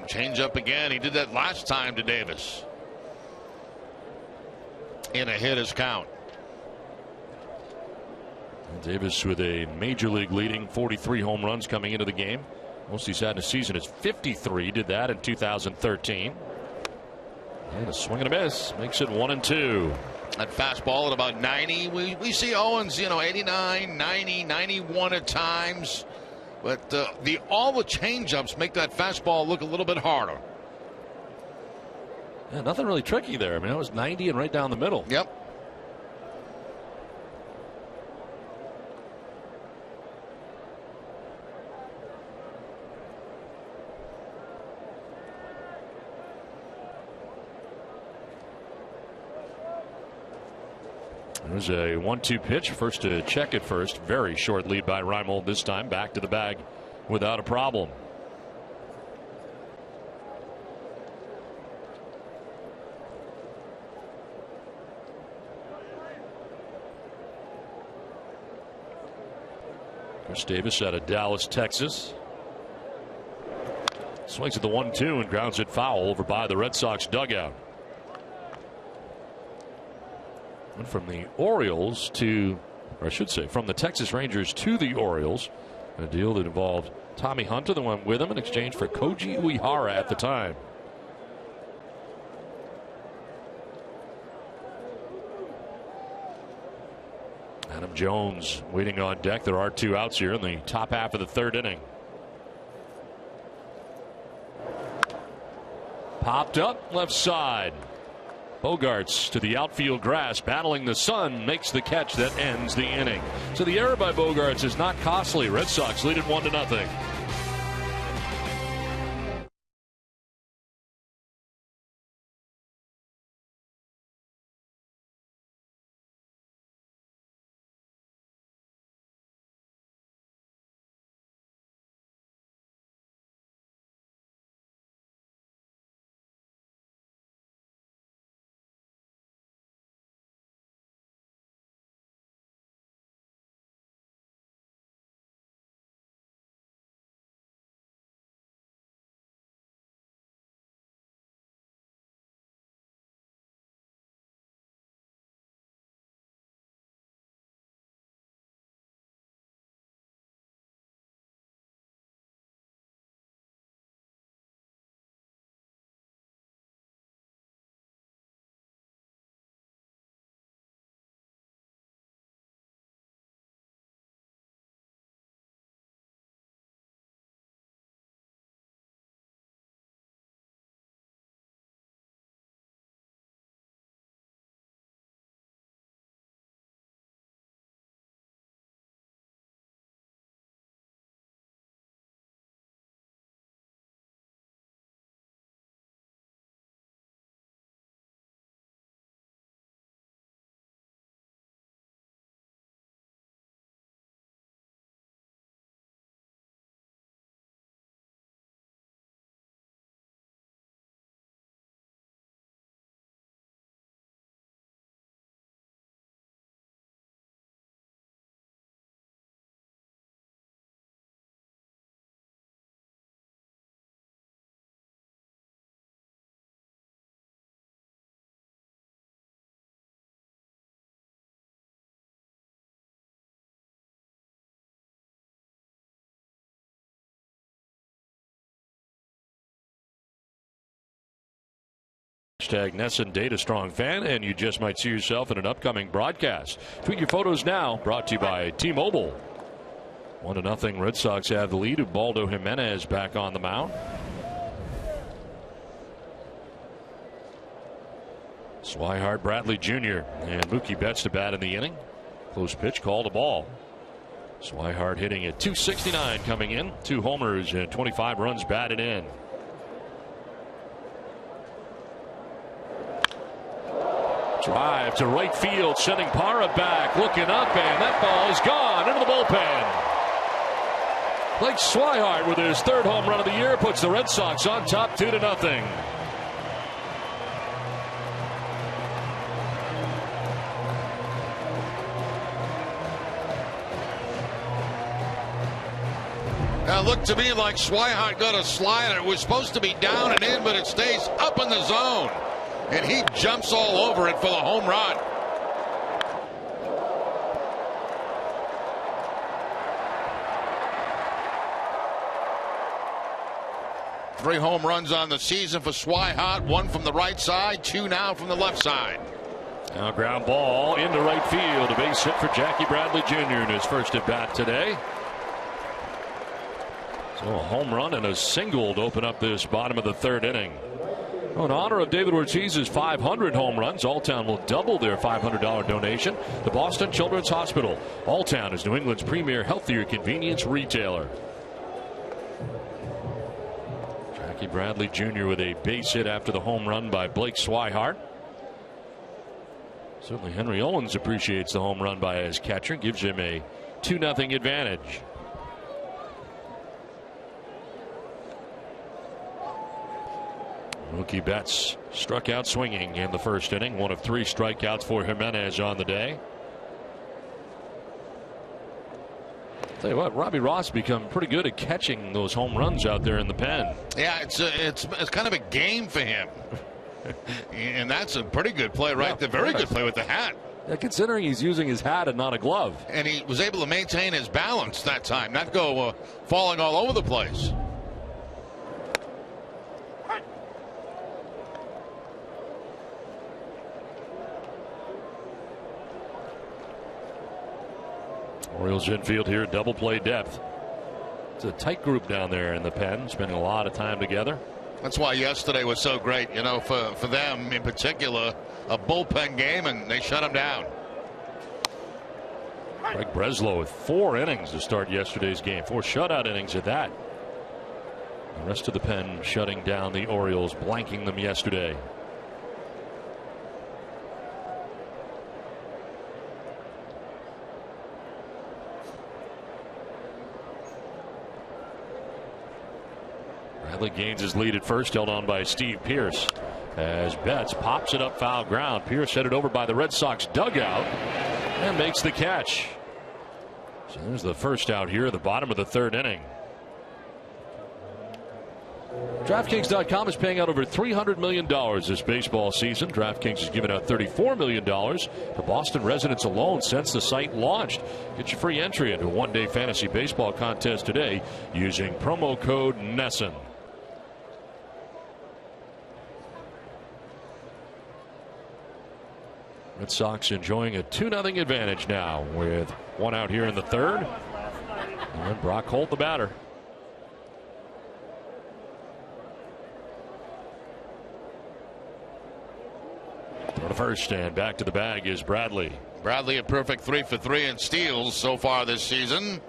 Change up again. He did that last time to Davis. In a hitter's count. Davis with a major league leading 43 home runs coming into the game. Most he's had in a season is 53. Did that in 2013. And a swing and a miss makes it 1-2. That fastball at about 90. We see Owens, 89, 90, 91 at times. But all the changeups make that fastball look a little bit harder. Yeah, nothing really tricky there. I mean, it was 90 and right down the middle. Yep. There's a 1-2 pitch. First to check it first. Very short lead by Reimold this time. Back to the bag without a problem. Chris Davis out of Dallas, Texas. Swings at the 1-2 and grounds it foul over by the Red Sox dugout. Went from the Orioles to, or I should say, from the Texas Rangers to the Orioles. A deal that involved Tommy Hunter that went with him in exchange for Koji Uehara at the time. Adam Jones waiting on deck. There are 2 outs here in the top half of the 3rd inning. Popped up left side. Bogaerts to the outfield grass, battling the sun, makes the catch that ends the inning. So the error by Bogaerts is not costly. Red Sox lead it 1-0. Hashtag Nesson Data Strong Fan, and you just might see yourself in an upcoming broadcast. Tweet your photos now. Brought to you by T-Mobile. 1-0. Red Sox have the lead. Ubaldo Jimenez back on the mound. Swihart, Bradley Jr. and Mookie Betts to bat in the inning. Close pitch called a ball. Swihart hitting at .269 coming in. 2 homers and 25 runs batted in. Drive to right field, sending Parra back, looking up, and that ball is gone into the bullpen. Blake Swihart with his third home run of the year puts the Red Sox on top 2-0. Now, looked to me like Swihart got a slider. It was supposed to be down and in, but it stays up in the zone. And he jumps all over it for the home run. Three home runs on the season for Swihart. One from the right side, two now from the left side. Now ground ball into right field. A base hit for Jackie Bradley Jr. in his first at bat today. So a home run and a single to open up this bottom of the third inning. Well, in honor of David Ortiz's 500 home runs, Alltown will double their $500 donation to Boston Children's Hospital. Alltown is New England's premier healthier convenience retailer. Jackie Bradley Jr. with a base hit after the home run by Blake Swihart. Certainly Henry Owens appreciates the home run by his catcher. Gives him a 2-0 advantage. Mookie Betts struck out swinging in the first inning. One of 3 strikeouts for Jimenez on the day. Tell you what, Robbie Ross become pretty good at catching those home runs out there in the pen. Yeah, it's kind of a game for him. And that's a pretty good play right there. Very good play with the hat. Yeah, considering he's using his hat and not a glove. And he was able to maintain his balance that time, not go falling all over the place. Orioles infield here, double play depth. It's a tight group down there in the pen, spending a lot of time together. That's why yesterday was so great, you know, for them in particular, a bullpen game, and they shut them down. Greg Breslow with 4 innings to start yesterday's game, 4 shutout innings at that. The rest of the pen shutting down the Orioles, blanking them yesterday. Bradley gains his lead at first, held on by Steve Pearce. As Betts pops it up foul ground. Pearce headed over by the Red Sox dugout and makes the catch. So there's the first out here at the bottom of the third inning. DraftKings.com is paying out over $300 million this baseball season. DraftKings has given out $34 million to Boston residents alone since the site launched. Get your free entry into a one-day fantasy baseball contest today using promo code NESSN. Red Sox enjoying a 2-0 advantage now with 1 out here in the third. And Brock Holt, the batter. Throw to first, and back to the bag is Bradley. Bradley a perfect 3 for 3 in steals so far this season.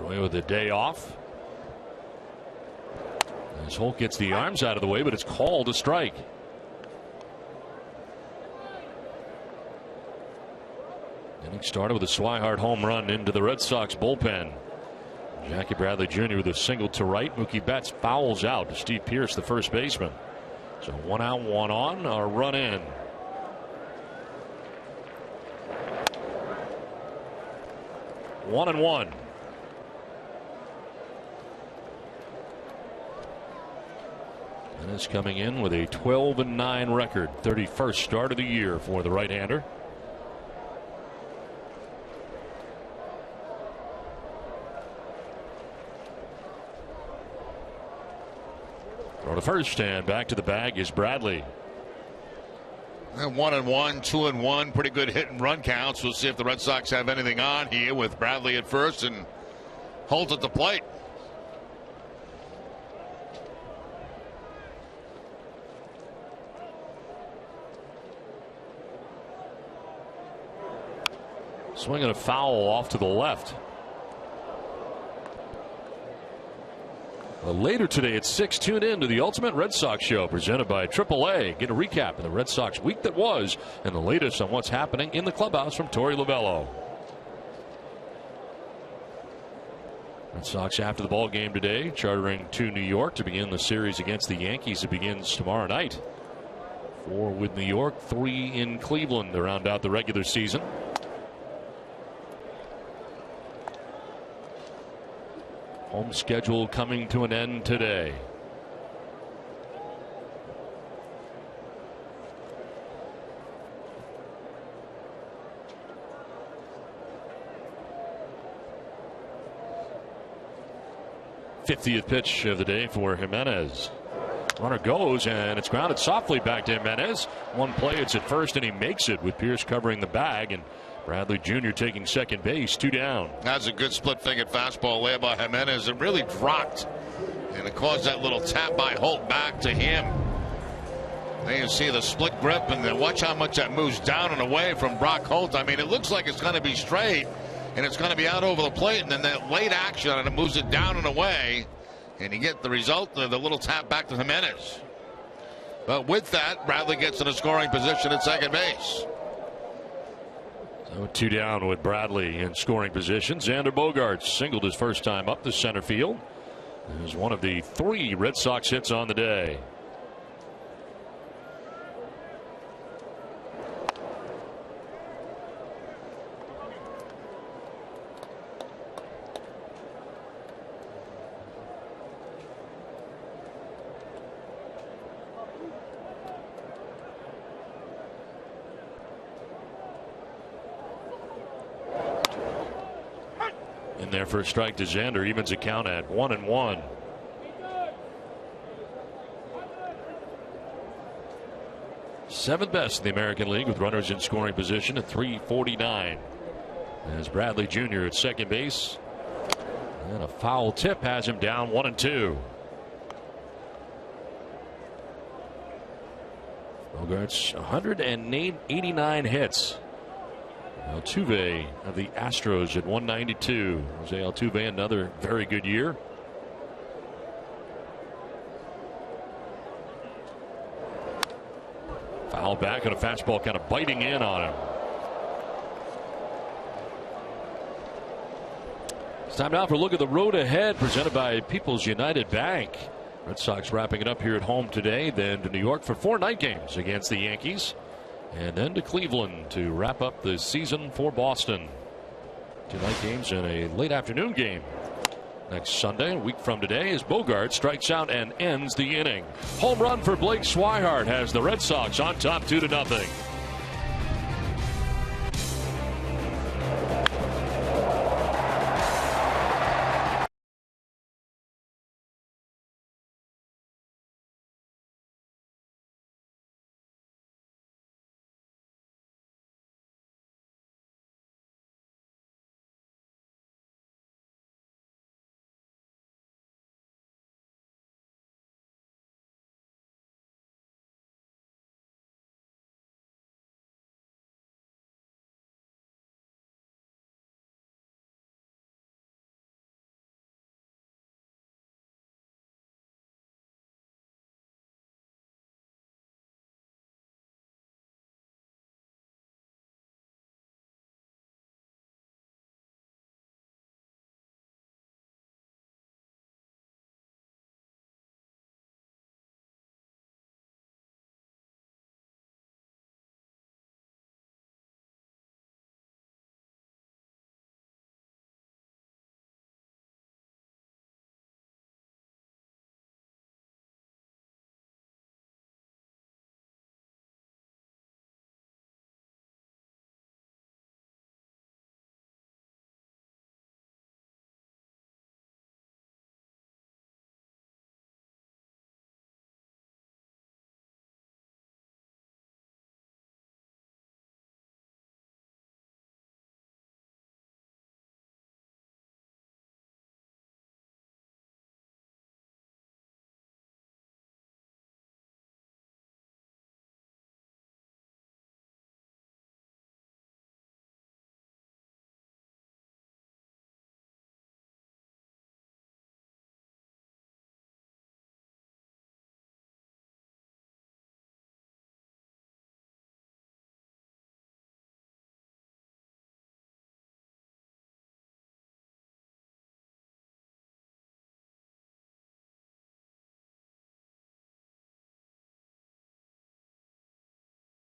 Roy with a day off. As Holt gets the arms out of the way, but it's called a strike. Inning started with a Swihart home run into the Red Sox bullpen. Jackie Bradley Jr. with a single to right. Mookie Betts fouls out to Steve Pearce, the first baseman. So 1 out, 1 on, a run in. One and one. And is coming in with a 12-9 record, 31st start of the year for the right-hander. Throw to first, and back to the bag is Bradley. 1 and 1, 2 and 1, pretty good hit and run counts. We'll see if the Red Sox have anything on here with Bradley at first and Holt at the plate. Swinging a foul off to the left. Later today at 6, tune in to the Ultimate Red Sox Show presented by AAA. Get a recap of the Red Sox week that was and the latest on what's happening in the clubhouse from Torey Lovello. Red Sox after the ball game today, chartering to New York to begin the series against the Yankees. It begins tomorrow night. 4 with New York, 3 in Cleveland to round out the regular season. Home schedule coming to an end today. '50th pitch of the day for Jimenez. Runner goes, and it's grounded softly back to Jimenez. One play, it's at first, and he makes it with Pierce covering the bag, and Bradley Jr. taking second base, 2 down. That's a good split-fingered fastball there by Jimenez. It really dropped, and it caused that little tap by Holt back to him. There you see the split grip, and then watch how much that moves down and away from Brock Holt. I mean, it looks like it's going to be straight, and it's going to be out over the plate, and then that late action, and it moves it down and away, and you get the result of the little tap back to Jimenez. But with that, Bradley gets in a scoring position at second base. So 2 down with Bradley in scoring position. Xander Bogaerts singled his first time up the center field. It was one of the 3 Red Sox hits on the day. In there for a strike to Xander, evens the count at 1-1. Seventh best in the American League with runners in scoring position at 349. As Bradley Jr. at second base, and a foul tip has him down 1-2. Bogaerts 189 hits. Altuve of the Astros at 192. Jose Altuve, another very good year. Foul back, and a fastball kind of biting in on him. It's time now for a look at the road ahead, presented by People's United Bank. Red Sox wrapping it up here at home today, then to New York for 4 night games against the Yankees. And then to Cleveland to wrap up the season for Boston. 2 night games and a late afternoon game next Sunday, a week from today, as Bogaerts strikes out and ends the inning. Home run for Blake Swihart has the Red Sox on top 2-0.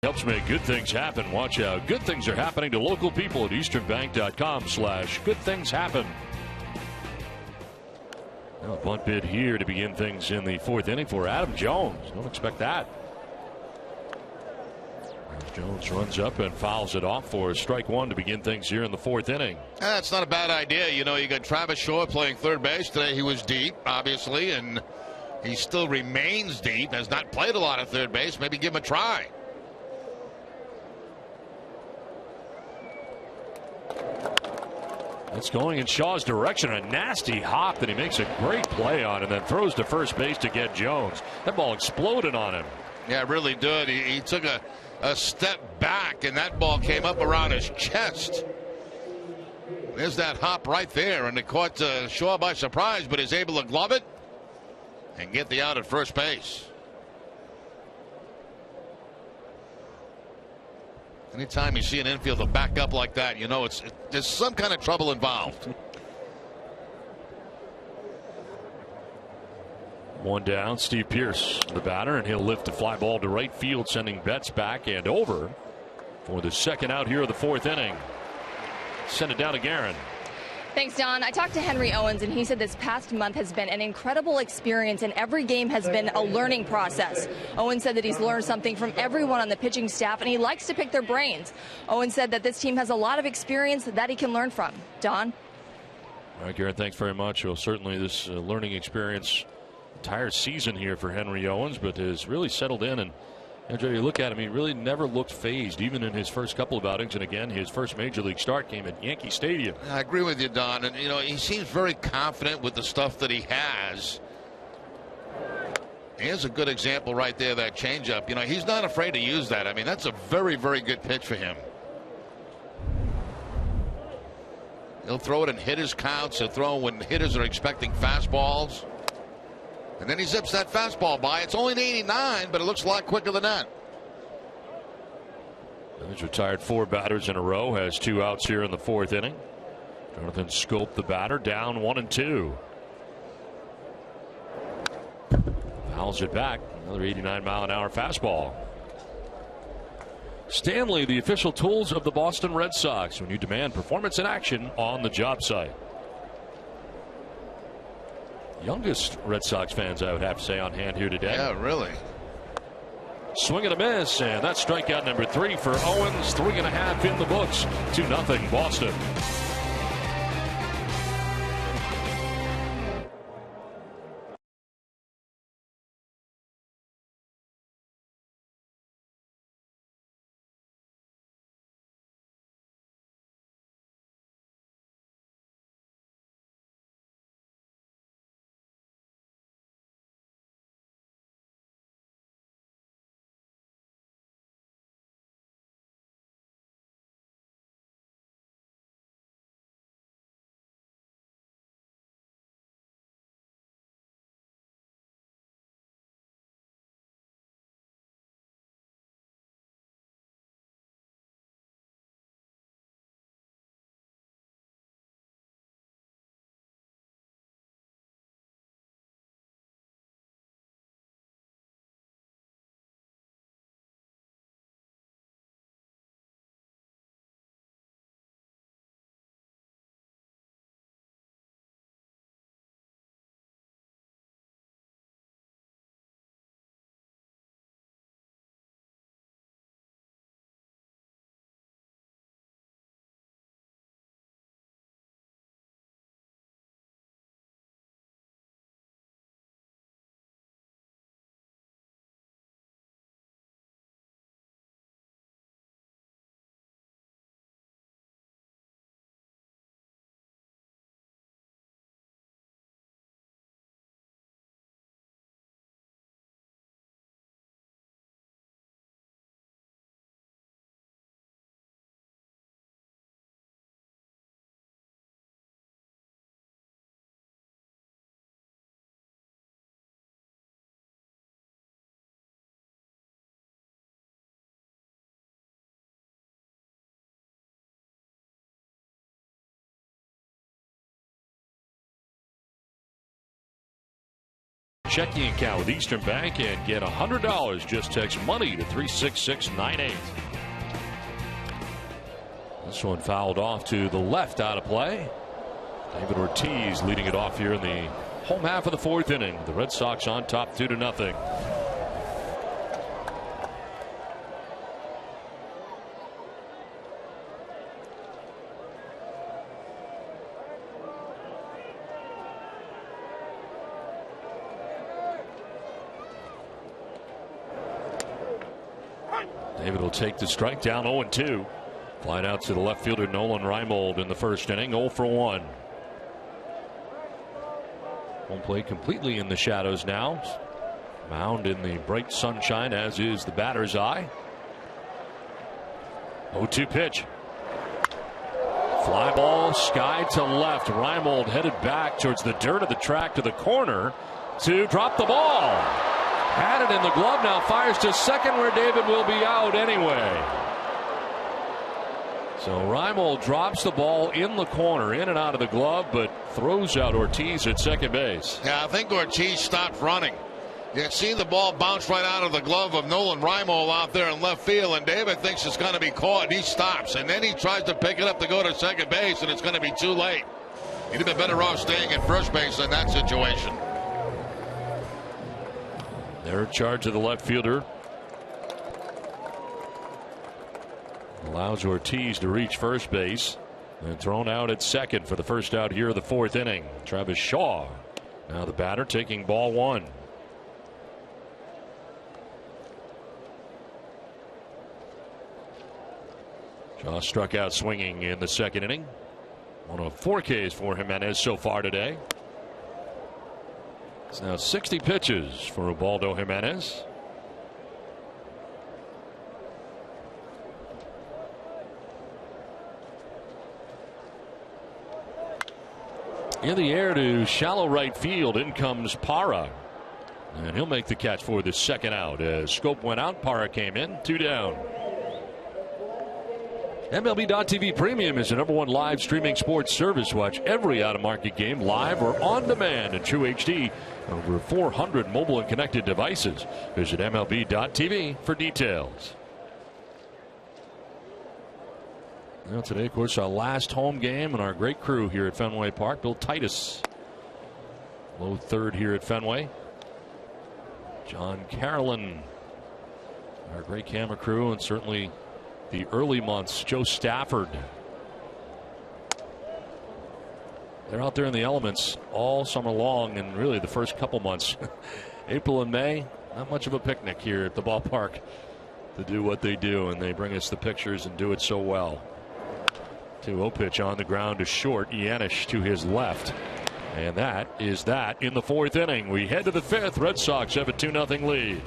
Helps make good things happen. Watch out. Good things are happening to local people at easternbank.com/good things happen. Now a bunt bid here to begin things in the 4th inning for Adam Jones. Don't expect that. Jones runs up and fouls it off for strike one to begin things here in the 4th inning. That's not a bad idea. You know, you got Travis Shaw playing third base today. He was deep, obviously, and he still remains deep. Has not played a lot of third base. Maybe give him a try. It's going in Shaw's direction. A nasty hop that he makes a great play on and then throws to first base to get Jones. That ball exploded on him. Yeah, it really did. He took a step back, and that ball came up around his chest. There's that hop right there, and it caught Shaw by surprise, but is able to glove it and get the out at first base. Anytime you see an infielder back up like that, you know there's some kind of trouble involved. One down, Steve Pearce, the batter, and he'll lift the fly ball to right field, sending Betts back and over for the second out here of the 4th inning. Send it down to Guerin. Thanks, Don. I talked to Henry Owens, and he said this past month has been an incredible experience, and every game has been a learning process. Owens said that he's learned something from everyone on the pitching staff, and he likes to pick their brains. Owens said that this team has a lot of experience that he can learn from. Don? All right, Guerin, thanks very much. Well, certainly this learning experience, entire season here for Henry Owens, but has really settled in. And Joe, you look at him, he really never looked phased, even in his first couple of outings. And again, his first major league start came at Yankee Stadium. I agree with you, Don. And, you know, he seems very confident with the stuff that he has. Here's a good example right there, that changeup. You know, he's not afraid to use that. I mean, that's a very, very good pitch for him. He'll throw it and hit his counts. He'll throw when hitters are expecting fastballs. And then he zips that fastball by. It's only an 89, but it looks a lot quicker than that. He's retired 4 batters in a row, has 2 outs here in the 4th inning. Jonathan Scope, the batter, down 1-2. Fouls it back. Another 89-mile-an-hour fastball. Stanley, the official tools of the Boston Red Sox when you demand performance in action on the job site. Youngest Red Sox fans, I would have to say, on hand here today. Yeah, really. Swing and a miss, and that's strikeout number 3 for Owens. 3.5 in the books. 2-0 Boston. checking account with Eastern Bank and get $100. Just text money to 36698. This one fouled off to the left, out of play. David Ortiz leading it off here in the home half of the fourth inning. The Red Sox on top 2-0. David will take the strike, down 0-2. Fly out to the left fielder Nolan Reimold in the first inning, 0 for 1. Home plate completely in the shadows now. Mound in the bright sunshine, as is the batter's eye. 0-2 pitch. Fly ball, sky to left. Reimold headed back towards the dirt of the track to the corner to drop the ball. Had it in the glove, now fires to second where David will be out anyway. So Reimold drops the ball in the corner, in and out of the glove, but throws out Ortiz at second base. Yeah, I think Ortiz stopped running. You can see the ball bounce right out of the glove of Nolan Reimold out there in left field, and David thinks it's going to be caught, and he stops. And then he tries to pick it up to go to second base, and it's going to be too late. He'd have been better off staying at first base in that situation. They're in charge of the left fielder. Allows Ortiz to reach first base, and thrown out at second for the first out here of the fourth inning. Travis Shaw, now the batter, taking ball one. Shaw struck out swinging in the second inning. One of 4 Ks for Jimenez so far today. It's now 60 pitches for Ubaldo Jimenez. In the air to shallow right field. In comes Parra. And he'll make the catch for the second out. As Scope went out, Parra came in. 2 down. MLB.TV Premium is the #1 live streaming sports service. Watch every out-of-market game live or on demand in True HD. Over 400 mobile and connected devices. Visit MLB.TV for details. Well, today, of course, our last home game and our great crew here at Fenway Park. Bill Titus, low third here at Fenway. John Carolyn, our great camera crew, and certainly the early months. Joe Stafford. They're out there in the elements all summer long, and really the first couple months. April and May, not much of a picnic here at the ballpark to do what they do, and they bring us the pictures and do it so well. 2-0 pitch on the ground to short. Yanis to his left. And that is that in the fourth inning. We head to the fifth. Red Sox have a 2-0 lead.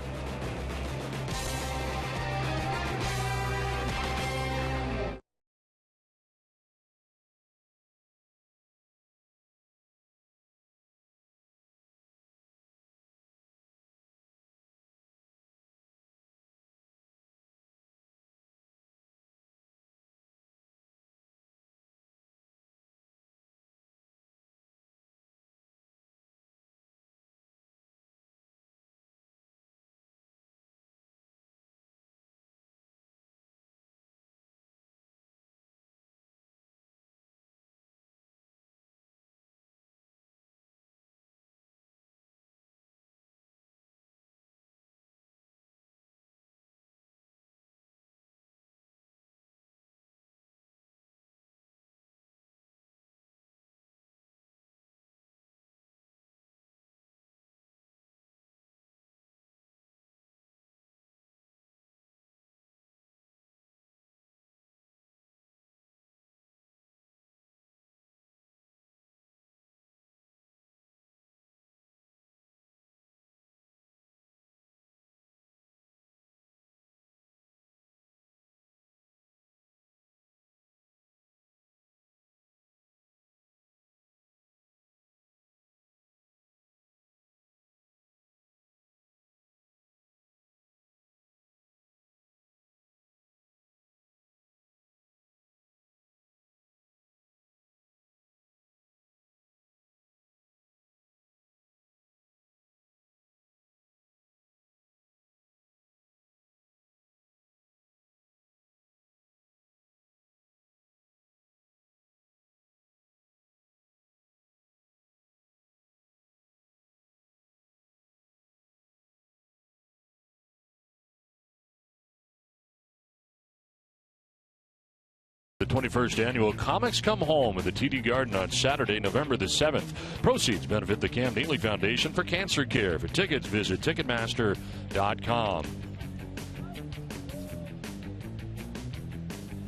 The 21st annual Comics Come Home at the TD Garden on Saturday, November the 7th. Proceeds benefit the Cam Neely Foundation for Cancer Care. For tickets, visit Ticketmaster.com.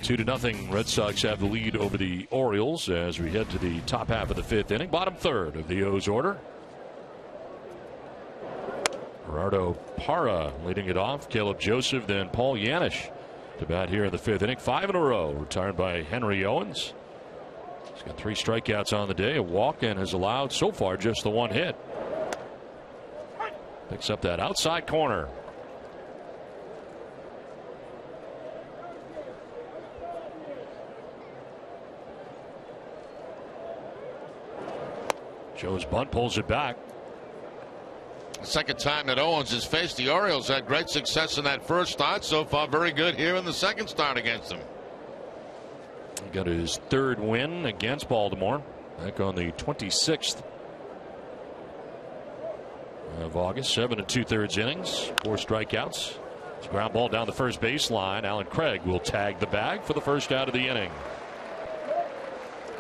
2-0. Red Sox have the lead over the Orioles as we head to the top half of the fifth inning. Bottom third of the O's order. Gerardo Parra leading it off. Caleb Joseph, then Paul Yanish to bat here in the fifth inning. 5 in a row, retired by Henry Owens. He's got 3 strikeouts on the day, a walk, and has allowed so far just the 1 hit. Picks up that outside corner. Joe's bunt pulls it back. Second time that Owens has faced the Orioles. Had great success in that first start. So far, very good here in the second start against them. He got his 3rd win against Baltimore back on the 26th of August. 7 2/3 innings, 4 strikeouts. It's a ground ball down the first baseline. Alan Craig will tag the bag for the first out of the inning.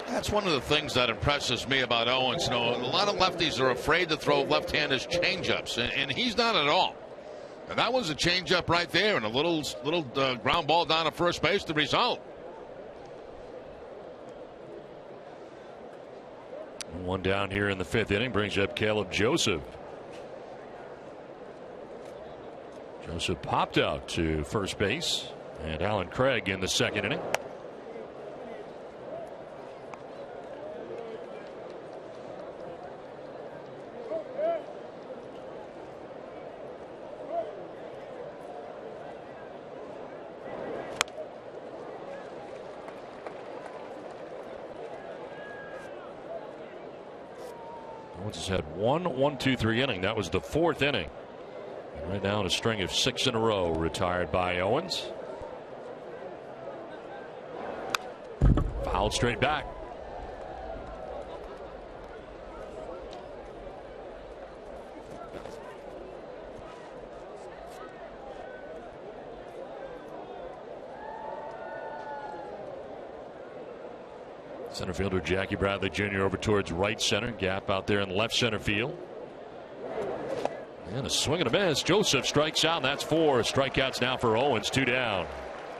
That's one of the things that impresses me about Owens. You know, a lot of lefties are afraid to throw left-handers changeups, and he's not at all. And that was a changeup right there, and a little ground ball down to first base. The result. 1 down here in the 5th inning brings up Caleb Joseph. Joseph popped out to first base, and Alan Craig in the 2nd inning. Owens has had 1 1-2-3 inning. That was the 4th inning. And right now in a string of 6 in a row, retired by Owens. Fouled straight back. Center fielder Jackie Bradley Jr. over towards right center. Gap out there in left center field. And a swing and a miss. Joseph strikes out, and that's 4 strikeouts now for Owens. 2 down.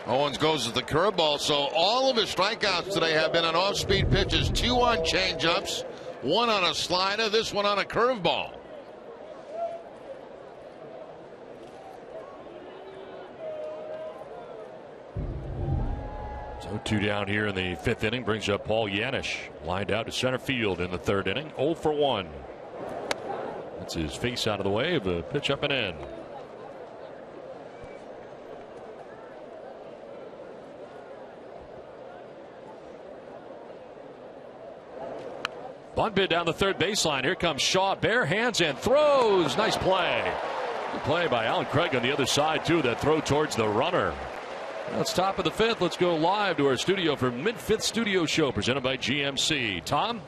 Owens goes to the curveball. So all of his strikeouts today have been on off-speed pitches. 2 on changeups, 1 on a slider, this one on a curveball. So 2 down here in the 5th inning brings up Paul Yanish. Lined out to center field in the 3rd inning. 0 for 1. That's his face out of the way of a pitch up and in. Bunt bid down the 3rd baseline. Here comes Shaw, bare hands and throws. Nice play. Good play by Alan Craig on the other side too. That throw towards the runner. That's top of the 5th. Let's go live to our studio for mid-5th studio show presented by GMC. Tom?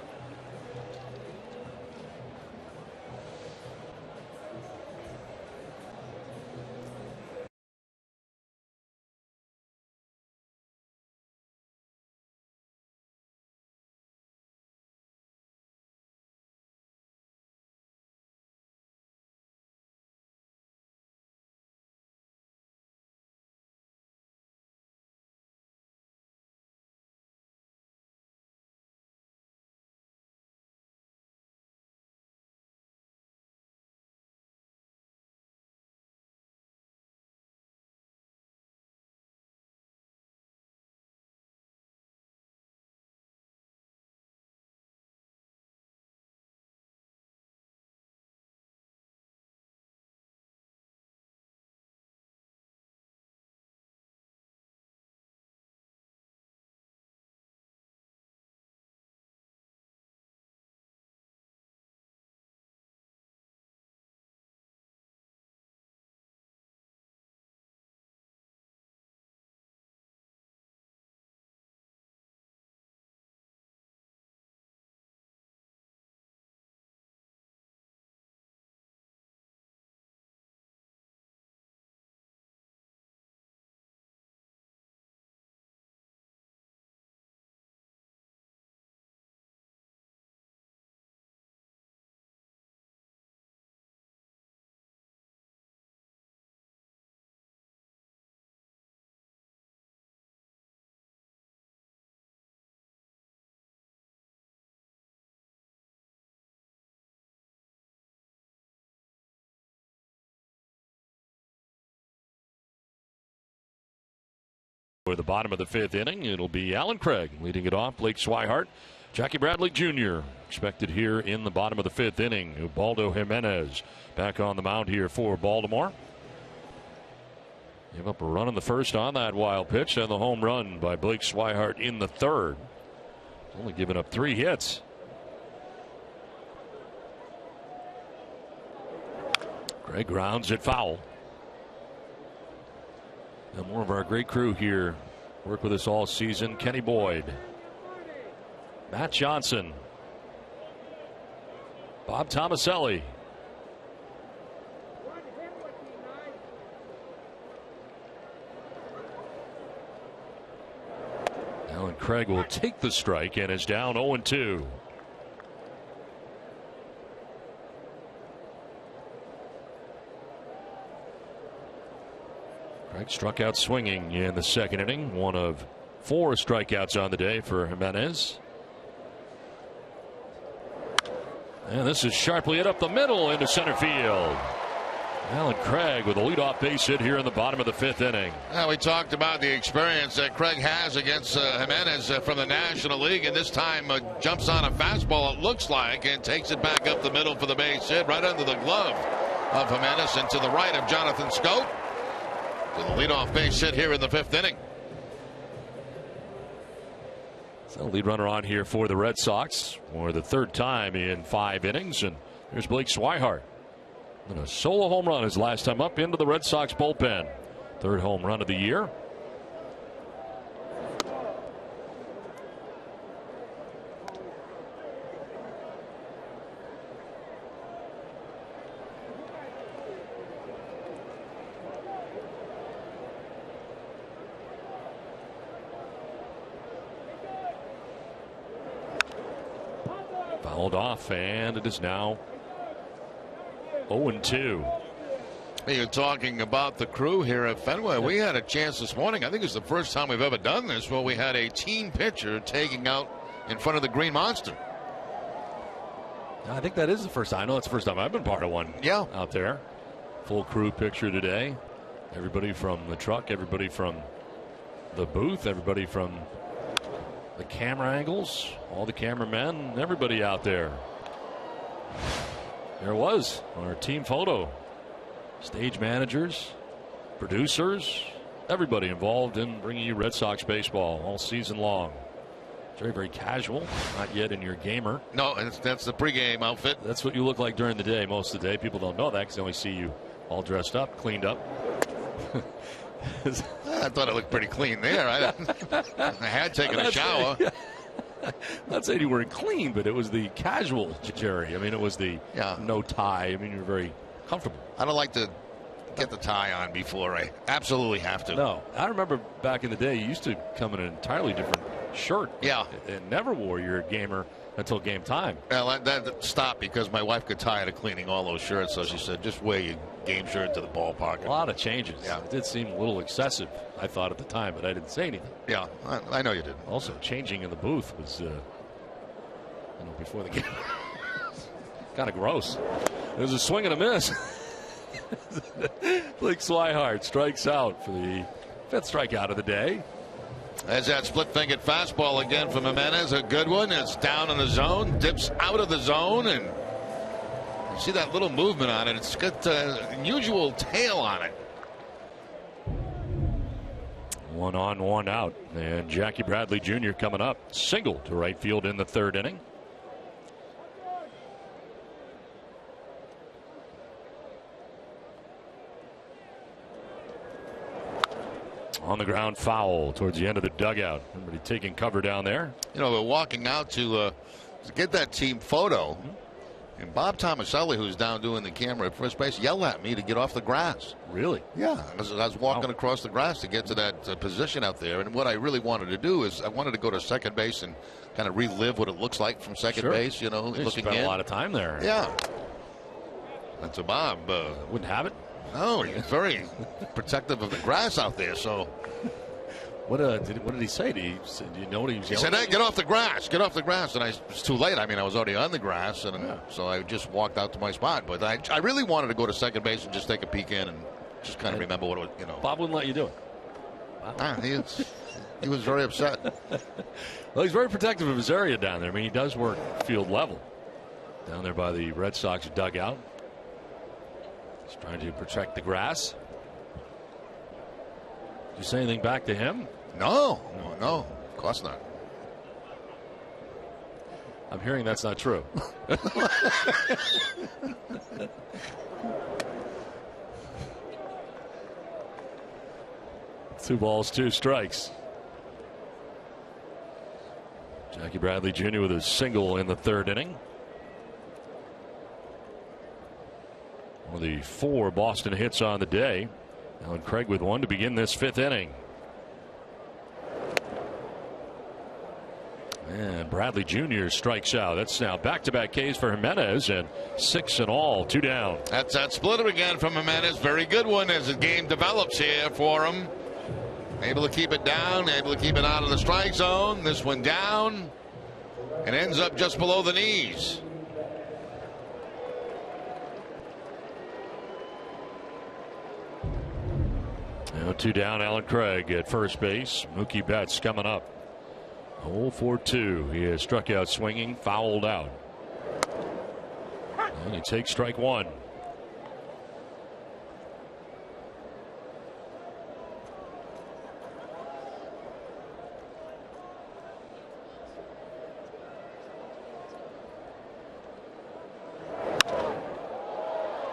For the bottom of the 5th inning, it'll be Alan Craig leading it off. Blake Swihart, Jackie Bradley Jr. expected here in the bottom of the 5th inning. Ubaldo Jimenez back on the mound here for Baltimore. Gave up a run in the first on that wild pitch, and the home run by Blake Swihart in the 3rd. Only given up 3 hits. Craig grounds it foul. And more of our great crew here work with us all season. Kenny Boyd, Matt Johnson, Bob Tomaselli. Alan Craig will take the strike and is down 0-2. Craig struck out swinging in the 2nd inning. One of 4 strikeouts on the day for Jimenez. And this is sharply hit up the middle into center field. Alan Craig with a leadoff base hit here in the bottom of the 5th inning. Now, we talked about the experience that Craig has against Jimenez from the National League, and this time jumps on a fastball, it looks like, and takes it back up the middle for the base hit right under the glove of Jimenez and to the right of Jonathan Scope. With a leadoff base hit here in the 5th inning. So lead runner on here for the Red Sox for the 3rd time in 5 innings. And here's Blake Swihart. And a solo home run his last time up into the Red Sox bullpen. 3rd home run of the year. Fouled off, and it is now 0-2. You're talking about the crew here at Fenway. We had a chance this morning. I think it's the first time we've ever done this, where we had a team pitcher taking out in front of the Green Monster. I think that is the first time. I know it's the first time I've been part of one. Yeah. Out there. Full crew picture today. Everybody from the truck, everybody from the booth, everybody from the camera angles, all the cameramen, everybody out there. There it was, our team photo. Stage managers, producers, everybody involved in bringing you Red Sox baseball all season long. Very, very casual, not yet in your gamer. No, that's the pregame outfit. That's what you look like during the day most of the day. People don't know that because they only see you all dressed up, cleaned up. I thought it looked pretty clean there. I had taken a shower. I'm not saying you weren't clean, but it was the casual Jerry. I mean, it was the no tie. I mean, you were very comfortable. I don't like to get the tie on before I absolutely have to. No, I remember back in the day, you used to come in an entirely different shirt. Yeah. And never wore your gamer until game time. Well, that stopped because my wife got tired of cleaning all those shirts, so she said, just wear your game shirt to the ballpark. A lot of changes. Yeah. It did seem a little excessive, I thought at the time, but I didn't say anything. Yeah, I know you did. Also, changing in the booth was, before the game. Kind of gross. It was a swing and a miss. Blake Swihart strikes out for the 5th strikeout of the day. As that split-fingered fastball again from Jimenez, a good one. It's down in the zone, dips out of the zone, and you see that little movement on it. It's got an unusual tail on it. 1 on, 1 out, and Jackie Bradley Jr. coming up. Single to right field in the 3rd inning. On the ground, foul towards the end of the dugout. Everybody taking cover down there. You know, we're walking out to get that team photo. And Bob Tomaselli, who's down doing the camera at first base, yelled at me to get off the grass. Really? Yeah. I was walking across the grass to get to that position out there. And what I really wanted to do is I wanted to go to second base and kind of relive what it looks like from second base, you know, you looking spent in. a lot of time there. Yeah. And so Bob wouldn't have it. No, he's very protective of the grass out there. So, what did he say? Do you know what he was yelling? He said, "Hey, get off the grass! Get off the grass!" And it was too late. I mean, I was already on the grass, and so I just walked out to my spot. But I really wanted to go to second base and just take a peek in and just kind of remember what it was. You know, Bob wouldn't let you do it. He was very upset. Well, he's very protective of his area down there. I mean, he does work field level down there by the Red Sox dugout. He's trying to protect the grass. Did you say anything back to him? No, of course not. I'm hearing that's not true. 2 balls, 2 strikes. Jackie Bradley Jr. with a single in the 3rd inning. One of the 4 Boston hits on the day. Alan Craig with 1 to begin this 5th inning. And Bradley Jr. strikes out. That's now back-to-back Ks for Jimenez, and 6 in all, 2 down. That's that splitter again from Jimenez. Very good one as the game develops here for him. Able to keep it down, able to keep it out of the strike zone. This one down and ends up just below the knees. Now 2 down, Alan Craig at first base. Mookie Betts coming up. 0-for-2. He has struck out swinging, fouled out. And he takes strike 1.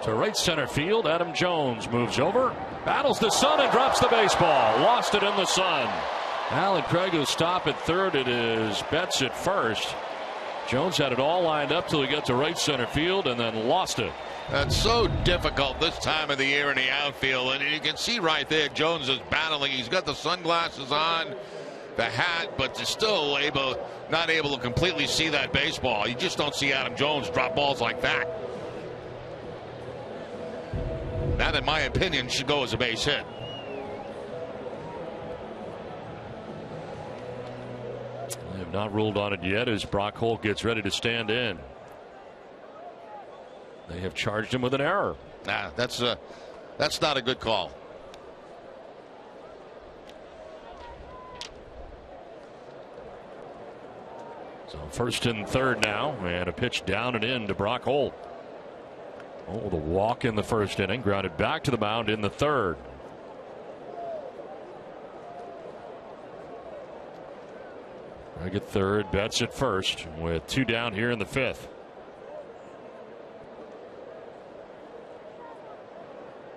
To right center field, Adam Jones moves over, battles the sun and drops the baseball. Lost it in the sun. Alan Craig will stop at 3rd. It is Betts at 1st. Jones had it all lined up till he got to right center field and then lost it. That's so difficult this time of the year in the outfield, and you can see right there Jones is battling. He's got the sunglasses on, the hat, but is still not able to completely see that baseball. You just don't see Adam Jones drop balls like that. That, in my opinion, should go as a base hit. They have not ruled on it yet as Brock Holt gets ready to stand in. They have charged him with an error. Nah, that's not a good call. So 1st and 3rd now, and a pitch down and in to Brock Holt. Oh, the walk in the 1st inning, grounded back to the mound in the 3rd. Craig at 3rd, Betts at 1st, with 2 down here in the 5th.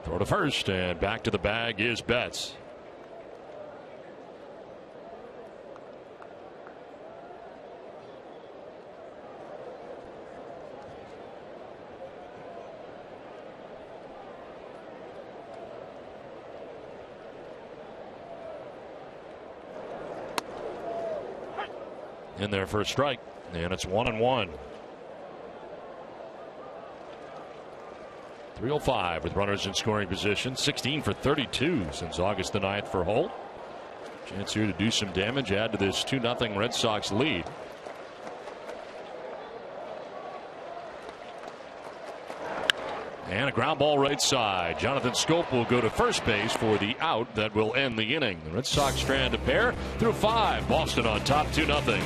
Throw to 1st, and back to the bag is Betts. In there for a strike, and it's 1-1. 3:05 with runners in scoring position. 16 for 32 since August the 9th for Holt. Chance here to do some damage, add to this 2-0 Red Sox lead. And a ground ball right side. Jonathan Scope will go to first base for the out that will end the inning. The Red Sox strand a pair through 5. Boston on top 2-0.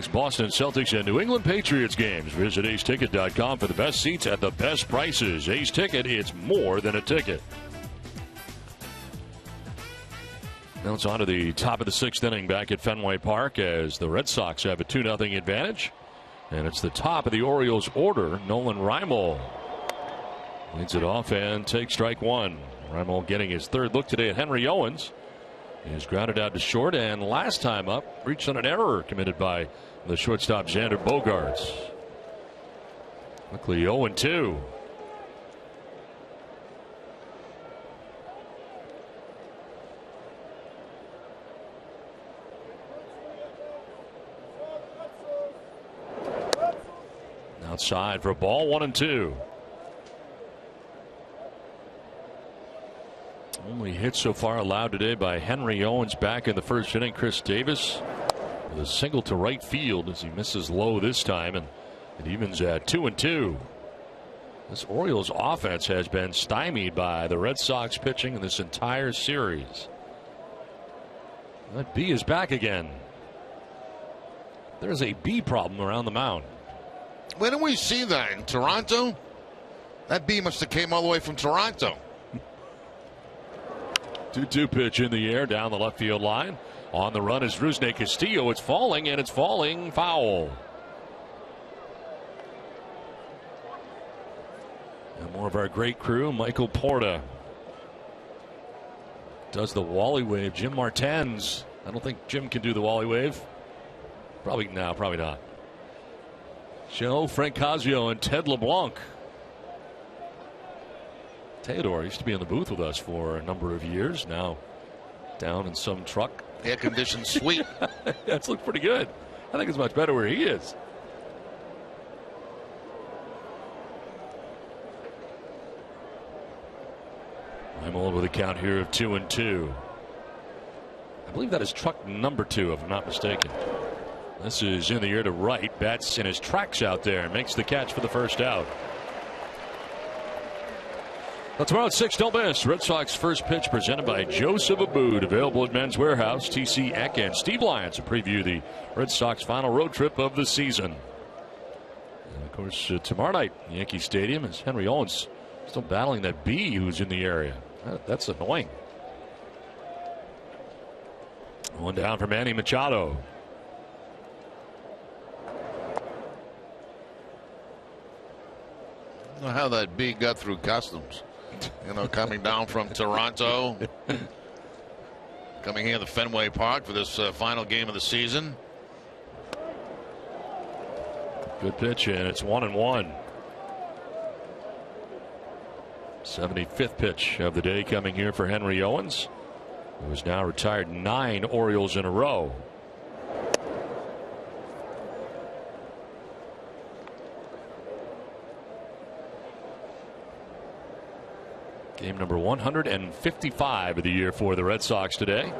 Boston Celtics and New England Patriots games. Visit aceticket.com for the best seats at the best prices. Ace Ticket, it's more than a ticket. Now it's on to the top of the 6th inning back at Fenway Park as the Red Sox have a 2-0 advantage. And it's the top of the Orioles order. Nolan Reimold leads it off and takes strike one. Reimold getting his 3rd look today at Henry Owens. He is grounded out to short, and last time up reached on an error committed by the shortstop Xander Bogaerts. Quickly 0-2. Outside for a ball, 1-2. Only hit so far allowed today by Henry Owens back in the 1st inning. Chris Davis with a single to right field as he misses low this time, and it evens at 2-2. This Orioles offense has been stymied by the Red Sox pitching in this entire series. That B is back again. There's a B problem around the mound. When did we see that? In Toronto? That B must have came all the way from Toronto. 2-2 pitch in the air down the left field line. On the run is Rusney Castillo. It's falling, and it's falling foul. And more of our great crew, Michael Porta does the Wally wave. Jim Martens. I don't think Jim can do the Wally wave. Probably not. Joe Francazio and Ted LeBlanc. Theodore used to be in the booth with us for a number of years. Now down in some truck. Air-conditioned suite. That's looked pretty good. I think it's much better where he is. I'm old with a count here of 2-2. I believe that is truck number 2, if I'm not mistaken. This is in the air to right. Bats in his tracks out there and makes the catch for the first out. Well, tomorrow at 6, don't miss. Red Sox first pitch presented by Joseph Abboud. Available at Men's Warehouse. TC Eck and Steve Lyons to preview the Red Sox final road trip of the season. And of course, tomorrow night, Yankee Stadium, is Henry Owens still battling that B who's in the area. That's annoying. One down for Manny Machado. I don't know how that B got through customs. Coming down from Toronto. Coming here to Fenway Park for this final game of the season. Good pitch, and it's 1-1. 75th pitch of the day coming here for Henry Owens, who has now retired 9 Orioles in a row. Game number 155 of the year for the Red Sox today.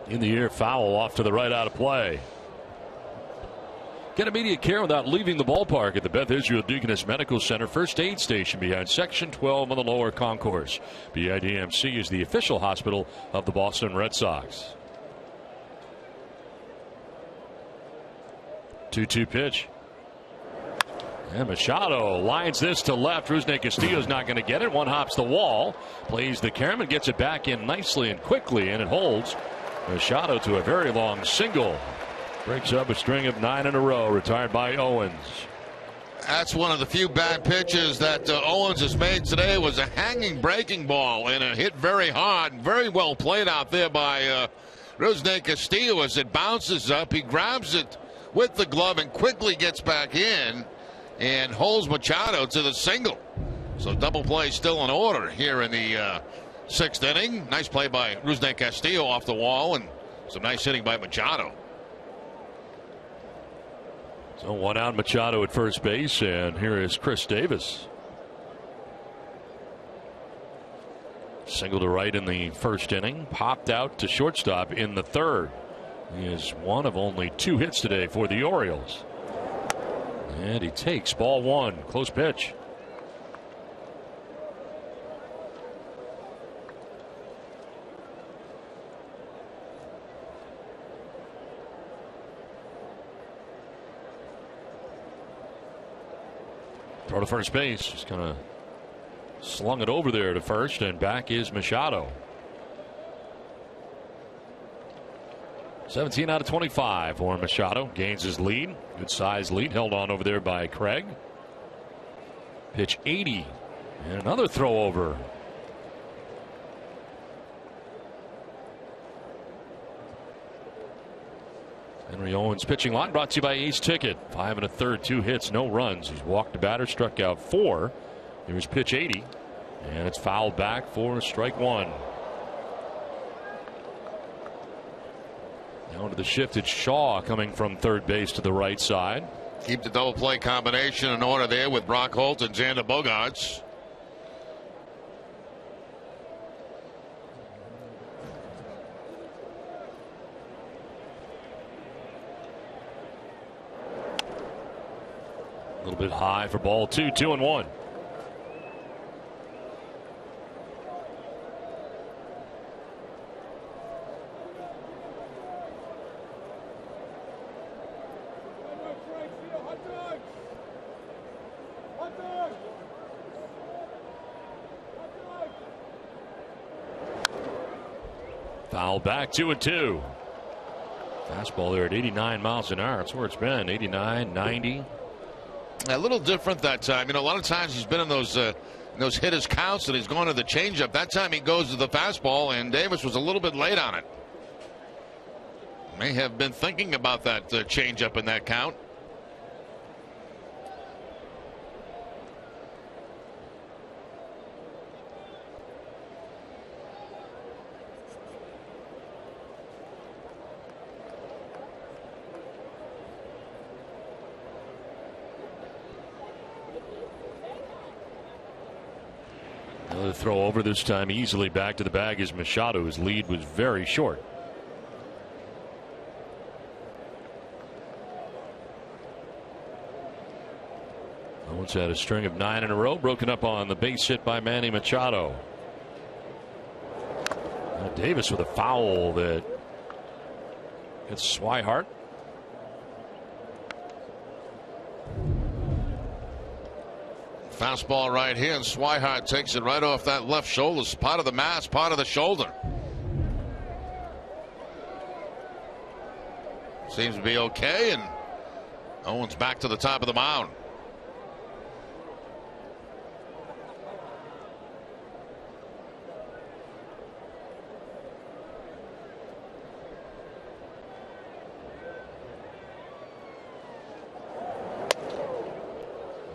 In the air, foul off to the right, out of play. Get immediate care without leaving the ballpark at the Beth Israel Deaconess Medical Center First Aid Station behind Section 12 on the lower concourse. BIDMC is the official hospital of the Boston Red Sox. 2-2 pitch. And Machado lines this to left. Rusney Castillo's not going to get it. One hops the wall. Plays the carom, gets it back in nicely and quickly, and it holds. Machado to a very long single. Breaks up a string of 9 in a row, retired by Owens. That's one of the few bad pitches that Owens has made today. Was a hanging breaking ball, and it hit very hard. Very well played out there by Rusney Castillo as it bounces up. He grabs it with the glove and quickly gets back in and holds Machado to the single. So double play still in order here in the 6th inning. Nice play by Rusney Castillo off the wall, and some nice hitting by Machado. So one out, Machado at first base, and here is Chris Davis. Single to right in the 1st inning, popped out to shortstop in the 3rd. He is one of only 2 hits today for the Orioles. And he takes ball one. Close pitch. Throw to first base. Just kind of slung it over there to first, and back is Machado. 17 out of 25 for Machado. Gains his lead. Good size lead held on over there by Craig. Pitch 80. And another throw over. Henry Owens pitching line brought to you by Ace Ticket. 5 1/3, 2 hits, no runs. He's walked a batter, struck out 4. Here's pitch 80. And it's fouled back for strike 1. Now to the shift, it's Shaw coming from third base to the right side. Keep the double play combination in order there with Brock Holt and Xander Bogaerts. A little bit high for ball 2, 2-1. Foul back, 2-2. Fastball there at 89 miles an hour. That's where it's been, 89, 90. A little different that time. You know, a lot of times he's been in those hitters counts and he's going to the changeup. That time he goes to the fastball, and Davis was a little bit late on it. May have been thinking about that changeup in that count. Another throw over, this time easily back to the bag is Machado. His lead was very short. Owens had a string of 9 in a row, broken up on the base hit by Manny Machado. Now Davis with a foul that gets Swihart. Fastball right here, and Swihart takes it right off that left shoulder. It's part of the mass, part of the shoulder. Seems to be okay, and Owens back to the top of the mound.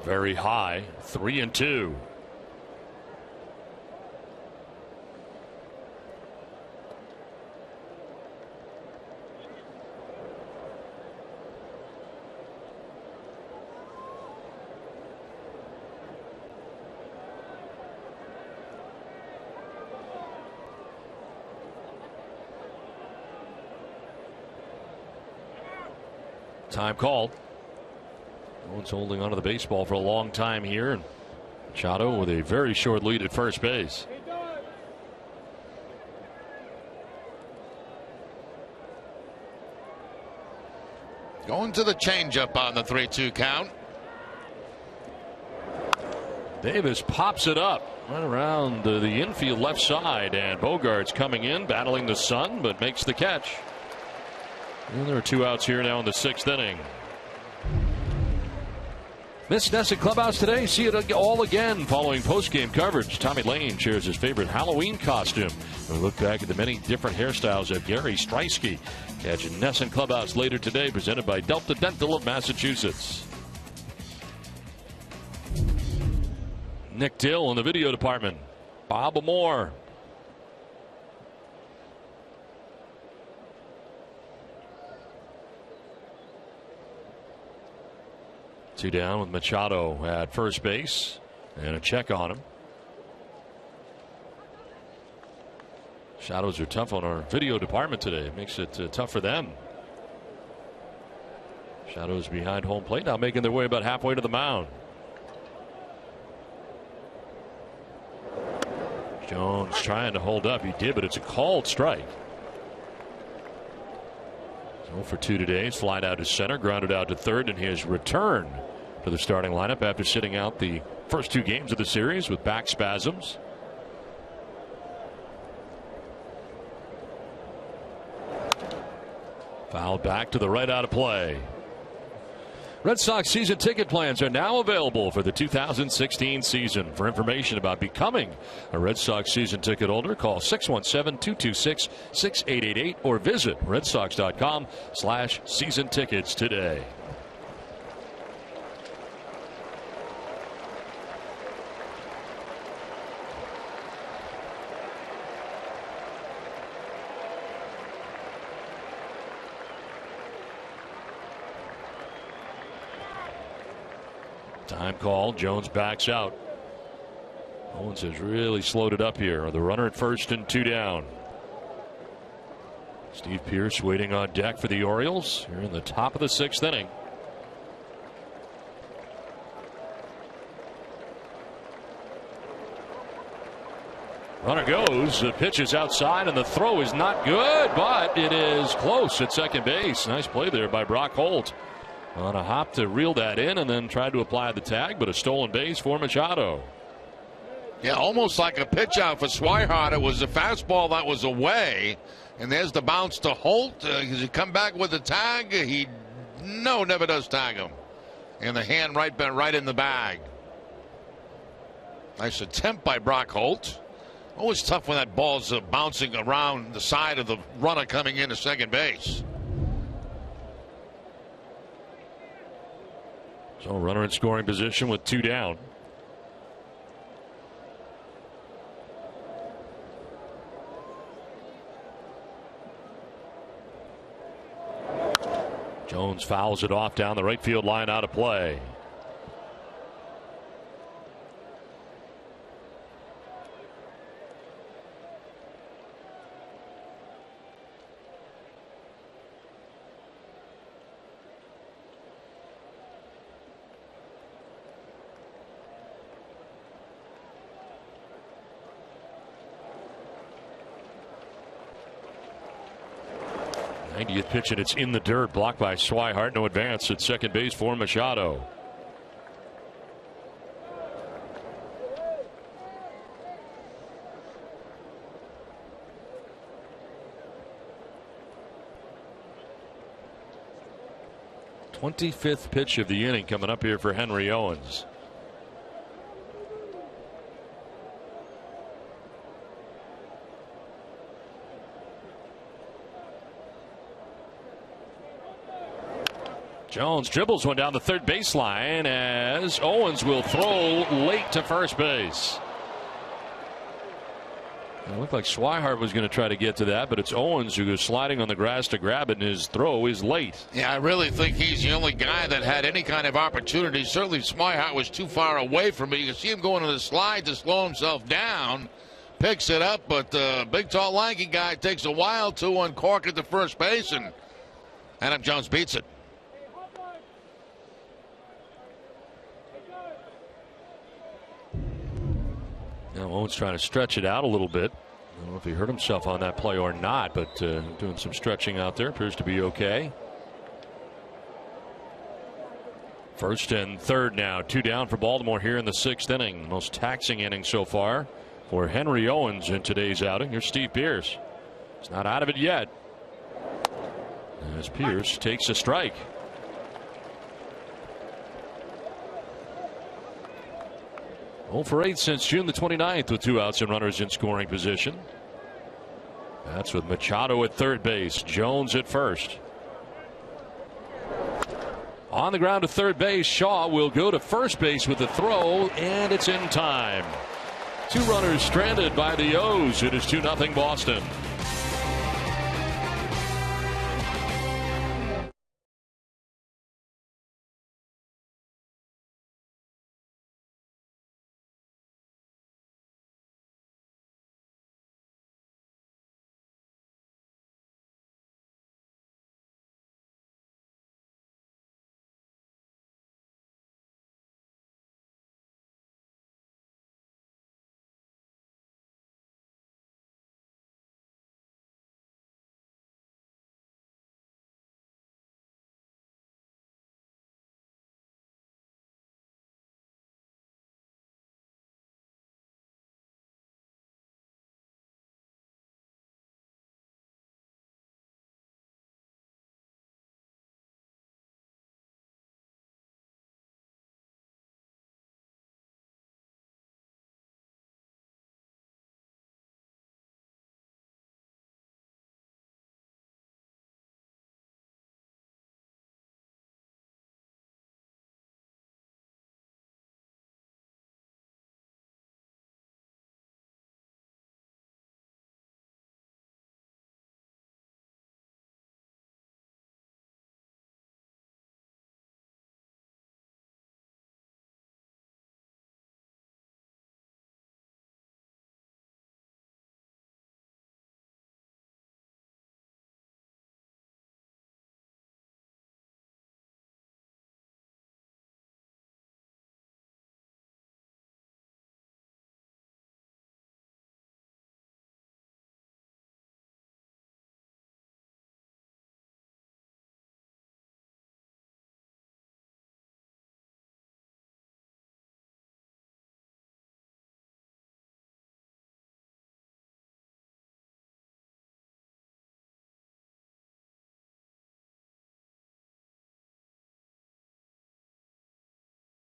Very high, 3-2. Time called. Owens holding onto the baseball for a long time here, and Machado with a very short lead at first base. Going to the changeup on the 3-2 count. Davis pops it up right around the infield left side, and Bogaerts coming in, battling the sun, but makes the catch. And there are 2 outs here now in the 6th inning. Miss Nesson Clubhouse today. See it all again following post-game coverage. Tommy Lane shares his favorite Halloween costume. We look back at the many different hairstyles of Gary Streisky. Catch Nesson Clubhouse later today, presented by Delta Dental of Massachusetts. Nick Dill in the video department. Bob Moore. Two down with Machado at first base, and a check on him. Shadows are tough on our video department today. It makes it tough for them. Shadows behind home plate now, making their way about halfway to the mound. Jones trying to hold up. He did, but it's a called strike. 0 for 2 today. Flied out to center, grounded out to third, and his return to the starting lineup after sitting out the first 2 games of the series with back spasms. Fouled back to the right, out of play. Red Sox season ticket plans are now available for the 2016 season. For information about becoming a Red Sox season ticket holder, call 617-226-6888 or visit redsox.com/season tickets today. Time call. Jones backs out. Owens has really slowed it up here. The runner at first and 2 down. Steve Pearce waiting on deck for the Orioles here in the top of the 6th inning. Runner goes. The pitch is outside and the throw is not good, but it is close at second base. Nice play there by Brock Holt. On a hop to reel that in and then tried to apply the tag, but a stolen base for Machado. Yeah, almost like a pitch out for Swihart. It was a fastball that was away, and there's the bounce to Holt. Does he come back with the tag? He never does tag him. And the hand right in the bag. Nice attempt by Brock Holt. Always tough when that ball's bouncing around the side of the runner coming into second base. So runner in scoring position with 2 down. Jones fouls it off down the right field line, out of play. Pitch, and it's in the dirt, blocked by Swihart. No advance at second base for Machado. "25th pitch of the inning coming up here for Henry Owens. Jones dribbles one down the third baseline as Owens will throw late to first base. It looked like Swihart was going to try to get to that, but it's Owens who goes sliding on the grass to grab it, and his throw is late. Yeah, I really think he's the only guy that had any kind of opportunity. Certainly Swihart was too far away from me. You can see him going to the slide to slow himself down. Picks it up, but the big, tall, lanky guy takes a while to uncork it to first base, and Adam Jones beats it. Now Owens trying to stretch it out a little bit. I don't know if he hurt himself on that play or not, but doing some stretching out there. Appears to be okay. First and third now. 2 down for Baltimore here in the 6th inning. Most taxing inning so far for Henry Owens in today's outing. Here's Steve Pearce. He's not out of it yet, as Pearce takes a strike. Oh for 8 since June the 29th with 2 outs and runners in scoring position. That's with Machado at third base, Jones at first. On the ground to third base, Shaw will go to first base with the throw, and it's in time. 2 runners stranded by the O's. It is 2-0 Boston.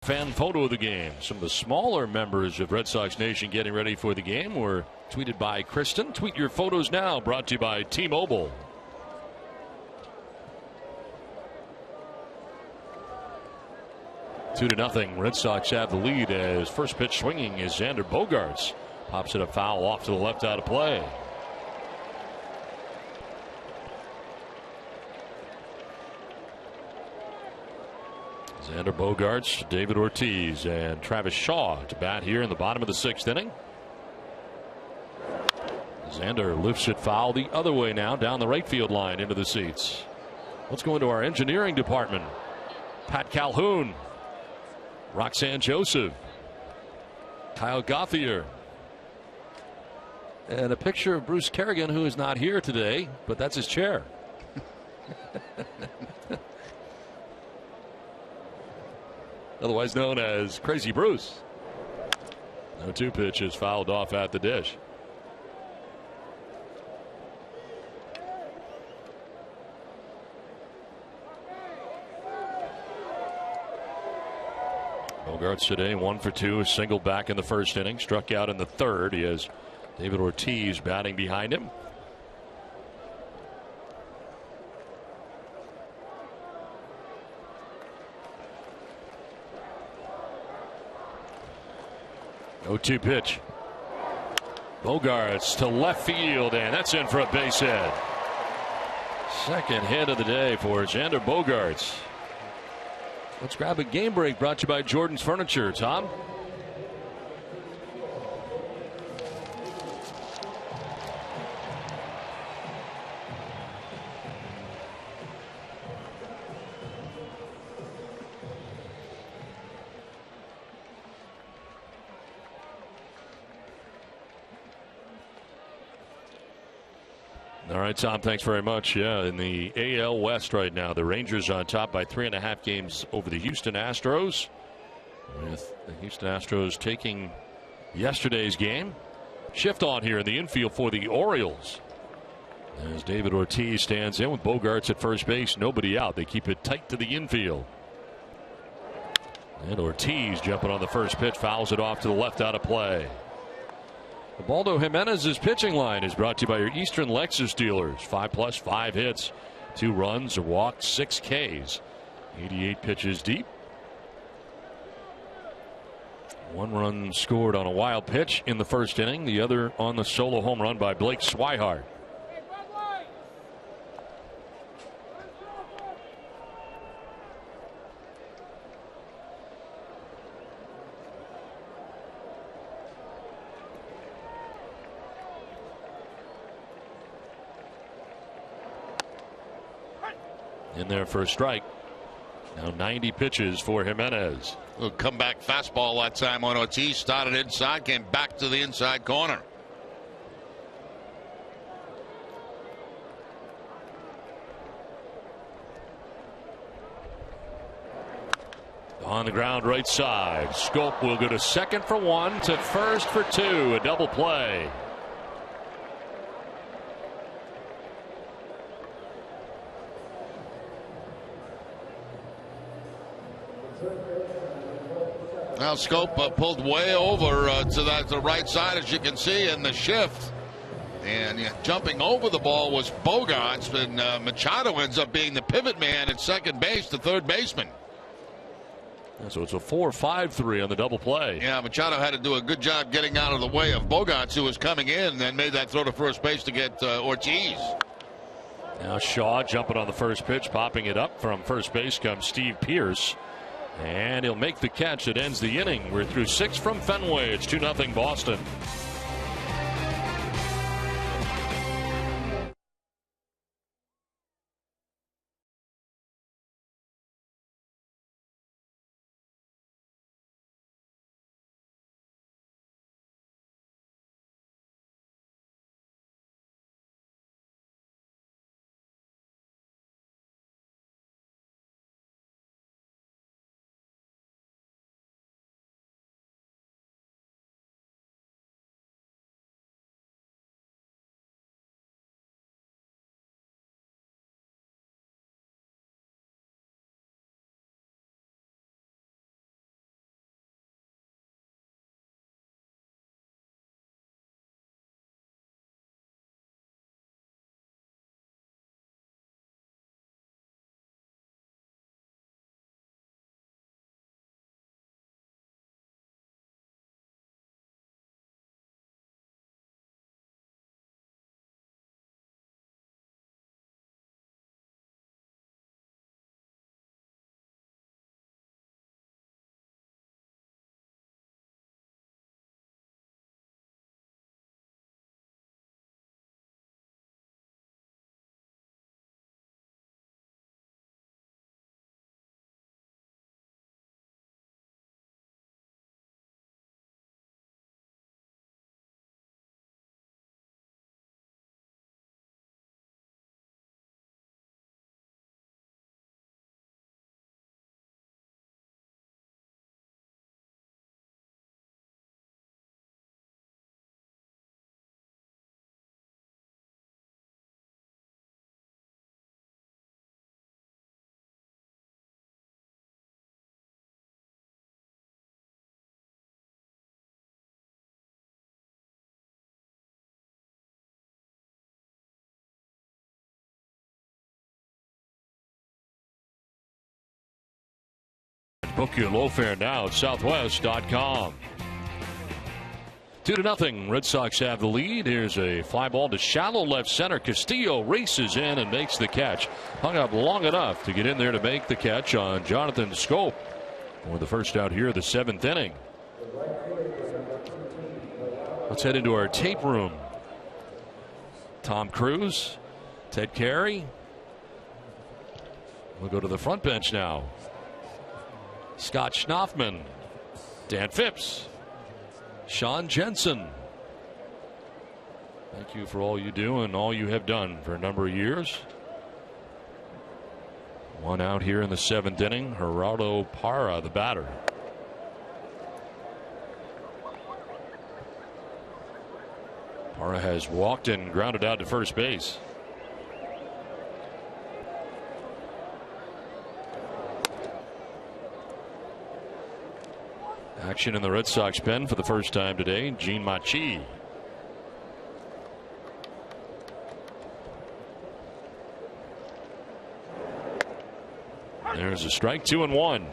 fan photo of the game. Some of the smaller members of Red Sox Nation getting ready for the game were tweeted by Kristen. Tweet your photos now, brought to you by T-Mobile. Two to nothing. Red Sox have the lead as first pitch swinging is Xander Bogaerts. Pops it a foul off to the left out of play. Xander Bogaerts, David Ortiz, and Travis Shaw to bat here in the bottom of the 6th inning. Xander lifts it foul the other way now, down the right field line into the seats. Let's go into our engineering department. Pat Calhoun, Roxanne Joseph, Kyle Gauthier, and a picture of Bruce Kerrigan, who is not here today, but that's his chair. Otherwise known as Crazy Bruce. No 2 pitch is fouled off at the dish. Bogaerts today 1 for 2, a single back in the 1st inning, struck out in the 3rd. He has David Ortiz batting behind him. No 2 pitch. Bogaerts to left field, and that's in for a base hit. Second hit of the day for Xander Bogaerts. Let's grab a game break brought to you by Jordan's Furniture. Tom? All right, Tom, thanks very much. Yeah, in the AL West right now, the Rangers on top by 3.5 games over the Houston Astros, with the Houston Astros taking yesterday's game. Shift on here in the infield for the Orioles, as David Ortiz stands in with Bogaerts at first base, nobody out. They keep it tight to the infield. And Ortiz jumping on the first pitch, fouls it off to the left out of play. Ubaldo Jimenez's pitching line is brought to you by your Eastern Lexus dealers. 5+ 5 hits, 2 runs, a walk, 6 Ks. 88 pitches deep. 1 run scored on a wild pitch in the 1st inning. The other on the solo home run by Blake Swihart. In there for a strike. Now 90 pitches for Jimenez. A comeback fastball that time on Ortiz. Started inside, came back to the inside corner. On the ground right side. Scope will go to second for 1, to first for 2. A double play. Now Scope pulled way over to the right side, as you can see in the shift. And jumping over the ball was Bogaerts, and Machado ends up being the pivot man at second base, the third baseman. So it's a 4-5-3 on the double play. Yeah, Machado had to do a good job getting out of the way of Bogaerts, who was coming in, and then made that throw to first base to get Ortiz. Now Shaw jumping on the first pitch, popping it up from first base comes Steve Pearce. And he'll make the catch that ends the inning. We're through 6 from Fenway. It's 2-0 Boston. Book your low fare now at southwest.com. 2-0. Red Sox have the lead. Here's a fly ball to shallow left center. Castillo races in and makes the catch. Hung up long enough to get in there to make the catch on Jonathan Scope for the first out here of the 7th inning. Let's head into our tape room. Tom Cruise, Ted Carey. We'll go to the front bench now. Scott Schnaufman, Dan Phipps, Sean Jensen. Thank you for all you do and all you have done for a number of years. One out here in the 7th inning. Gerardo Parra, the batter. Parra has walked and grounded out to first base. Action in the Red Sox pen for the first time today. Gene Machi. There's a strike, 2-1.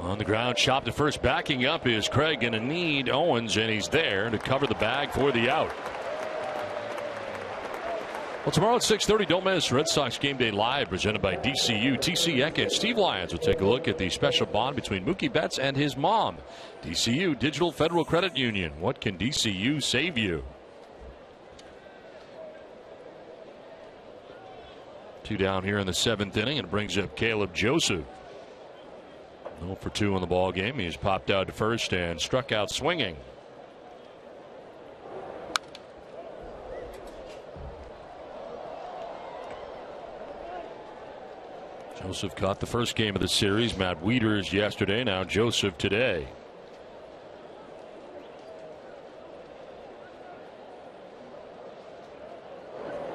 On the ground, chopped to first. Backing up is Craig, going to need Owens, and he's there to cover the bag for the out. Well, tomorrow at 6:30, don't miss Red Sox Game Day Live, presented by DCU. TC Eck and Steve Lyons will take a look at the special bond between Mookie Betts and his mom. DCU, Digital Federal Credit Union. What can DCU save you? 2 down here in the 7th inning, and it brings up Caleb Joseph. 0 for 2 in the ball game. He's popped out to first and struck out swinging. Joseph caught the first game of the series. Matt Wieters yesterday. Now Joseph today.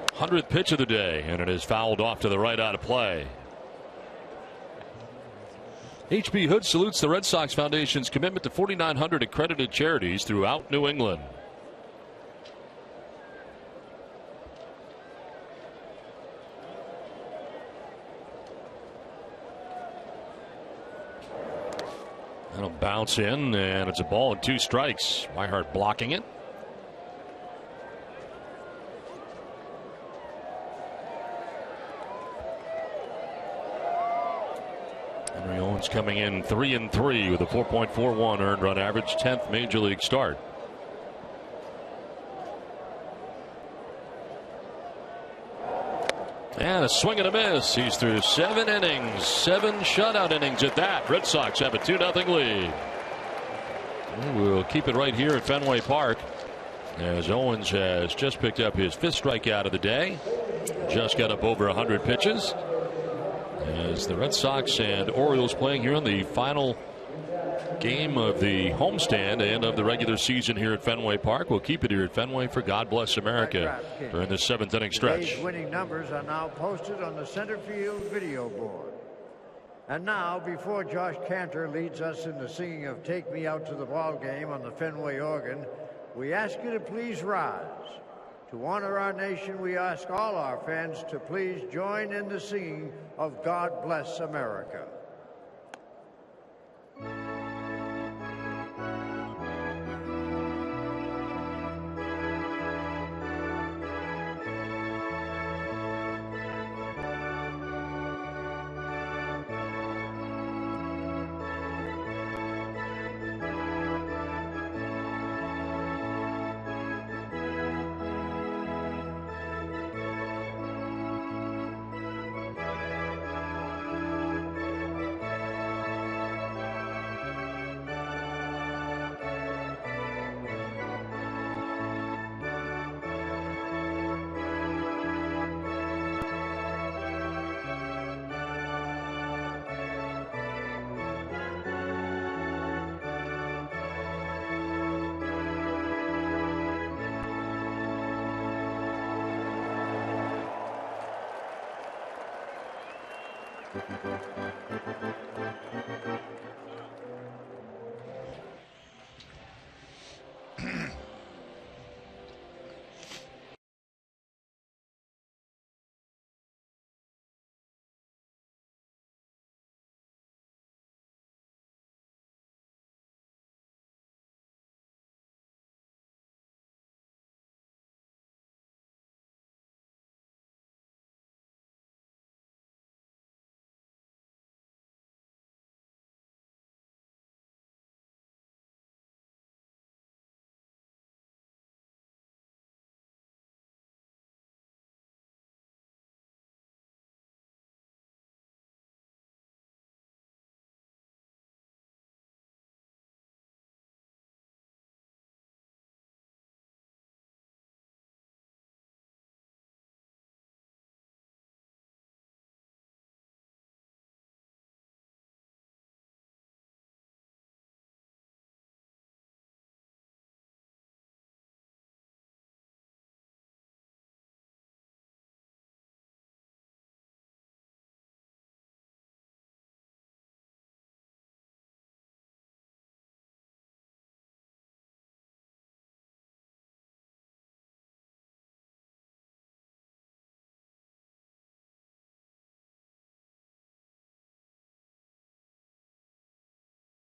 '100th pitch of the day, and it is fouled off to the right out of play. H.B. Hood salutes the Red Sox Foundation's commitment to 4,900 accredited charities throughout New England. That'll bounce in, and it's a ball and 2 strikes. Weihart blocking it. Henry Owens coming in 3-3 with a 4.41 earned run average, 10th major league start. And a swing and a miss. He's through 7 innings, 7 shutout innings at that. Red Sox have a 2-0 lead. We'll keep it right here at Fenway Park, as Owens has just picked up his 5th strikeout of the day. Just got up over 100 pitches. As the Red Sox and Orioles playing here in the final game of the homestand and of the regular season here at Fenway Park. We'll keep it here at Fenway for God Bless America during this 7th inning stretch. Today's winning numbers are now posted on the center field video board. And now, before Josh Cantor leads us in the singing of Take Me Out to the Ball Game on the Fenway organ, we ask you to please rise. To honor our nation, we ask all our fans to please join in the singing of God Bless America.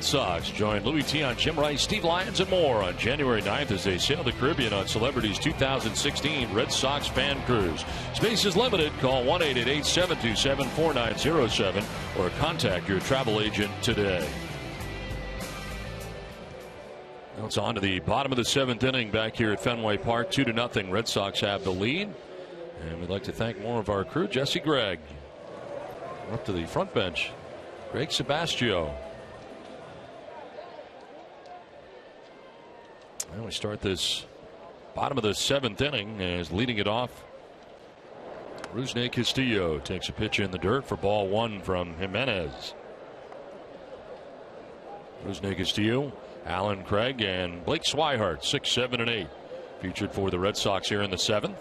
Sox join Louis Tion, Jim Rice, Steve Lyons, and more on January 9th as they sail the Caribbean on Celebrity's 2016 Red Sox Fan Cruise. Space is limited. Call 1-888-727-4907 or contact your travel agent today. Now it's on to the bottom of the 7th inning back here at Fenway Park. 2-0. Red Sox have the lead. And we'd like to thank more of our crew. Jesse Gregg up to the front bench. Greg Sebastio. And we start this bottom of the 7th inning as leading it off. Rusney Castillo takes a pitch in the dirt for ball 1 from Jimenez. Rusney Castillo, Alan Craig, and Blake Swihart, 6, 7, and 8. Featured for the Red Sox here in the 7th.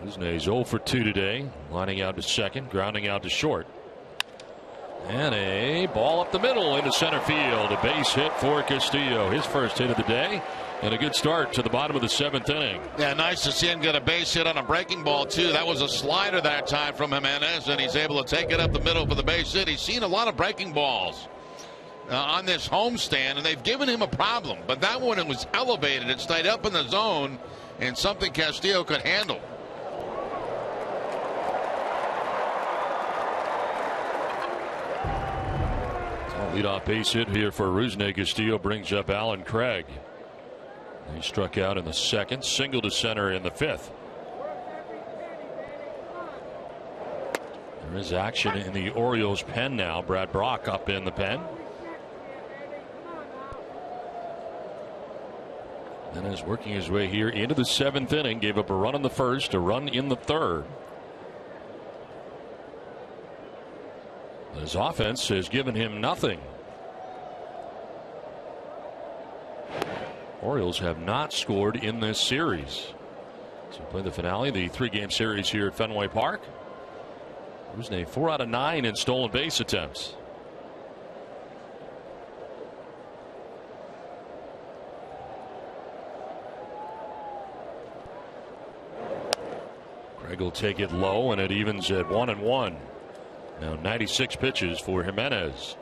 Rusney's 0 for 2 today, lining out to second, grounding out to short. And a ball up the middle into center field. A base hit for Castillo. His first hit of the day. And a good start to the bottom of the 7th inning. Yeah, nice to see him get a base hit on a breaking ball, too. That was a slider that time from Jimenez, and he's able to take it up the middle for the base hit. He's seen a lot of breaking balls on this homestand, and they've given him a problem. But that one, it was elevated. It stayed up in the zone, and something Castillo could handle. Leadoff base hit here for Rusney Castillo brings up Alan Craig. He struck out in the 2nd, single to center in the 5th. There is action in the Orioles pen now. Brad Brock up in the pen. And is working his way here into the 7th inning. Gave up a run in the 1st, a run in the 3rd. His offense has given him nothing. Orioles have not scored in this series. So we play the finale, the 3-game series here at Fenway Park. Rusney 4 out of 9 in stolen base attempts. Craig will take it low, and it evens at 1-1. Now 96 pitches for Jimenez.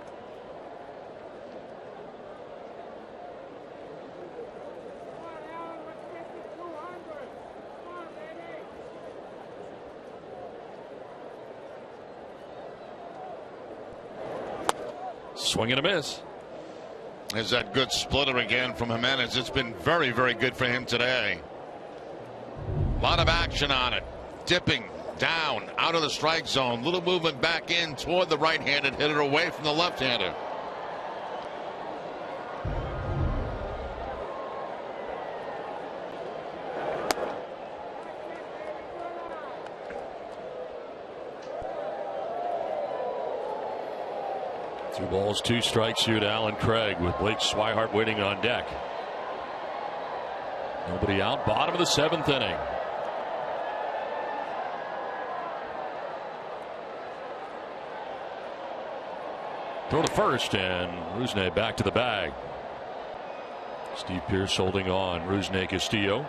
Swing and a miss. Is that good splitter again from Jimenez? It's been very, very good for him today. A lot of action on it. Dipping down out of the strike zone. Little movement back in toward the right-handed hitter, away from the left-hander. Two balls, 2 strikes here to Alan Craig with Blake Swihart waiting on deck. Nobody out. Bottom of the 7th inning. Throw to first, and Rusney back to the bag. Steve Pearce holding on. Rusney Castillo.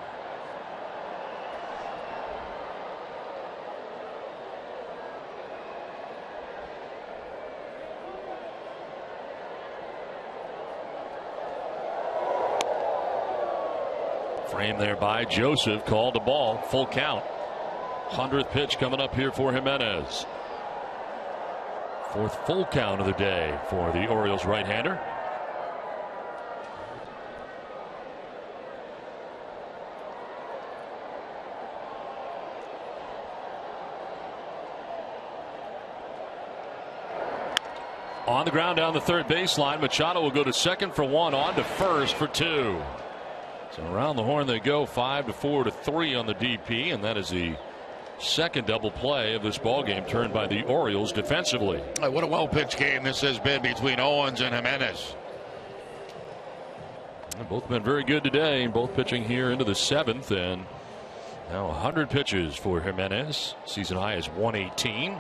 Frame there by Joseph. Called the ball. Full count. 100th pitch coming up here for Jimenez. 4th full count of the day for the Orioles right-hander. On the ground down the 3rd baseline. Machado will go to 2nd for 1, on to 1st for 2. So around the horn they go, 5-4 to 3 on the DP, and that is the 2nd double play of this ball game turned by the Orioles defensively. What a well-pitched game this has been between Owens and Jimenez. They've both been very good today, both pitching here into the 7th, and now 100 pitches for Jimenez. Season high is 118.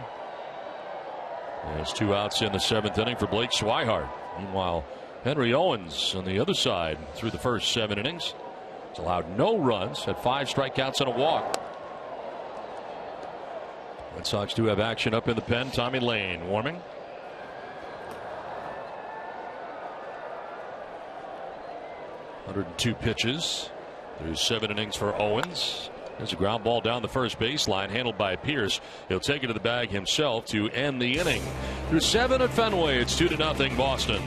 There's 2 outs in the 7th inning for Blake Swihart. Meanwhile, Henry Owens on the other side through the first 7 innings has allowed no runs, had 5 strikeouts and a walk. Red Sox do have action up in the pen. Tommy Lane warming. 102 pitches. There's 7 innings for Owens. There's a ground ball down the first baseline, handled by Pierce. He'll take it to the bag himself to end the inning. Through 7 at Fenway, it's 2-0 Boston.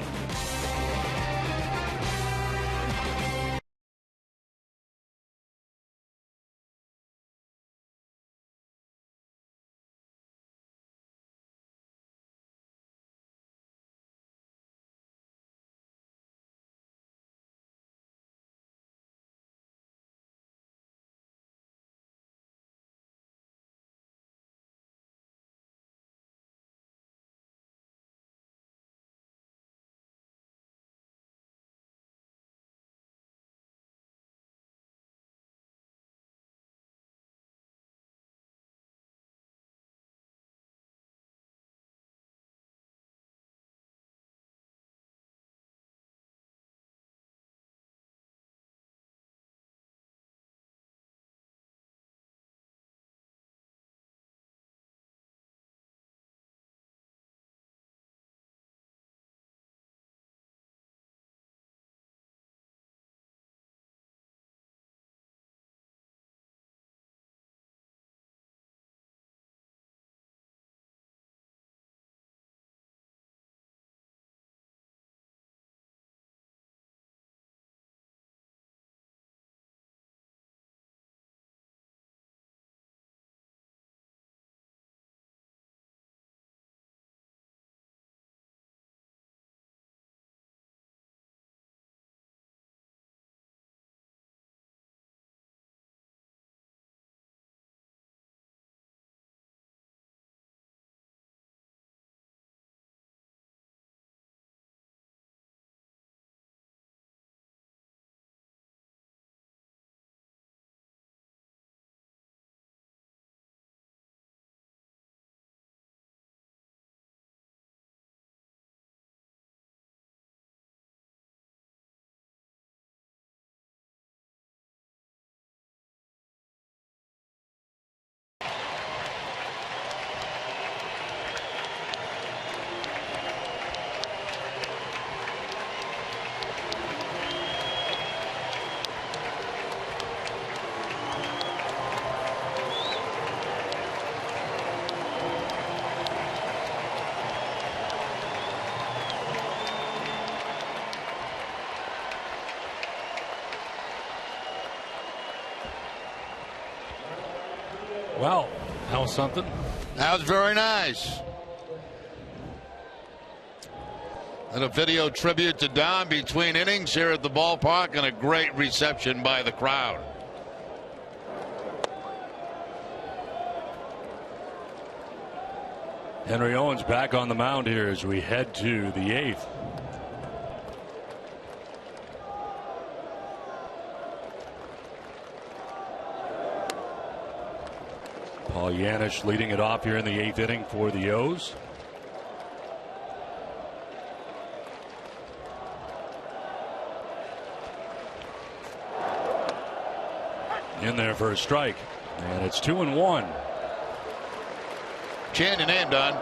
Well, that was something. That was very nice. And a video tribute to Don between innings here at the ballpark, and a great reception by the crowd. Henry Owens back on the mound here as we head to the 8th. Paul Yanish leading it off here in the 8th inning for the O's. In there for a strike, and it's 2-1. Chant your name, Don.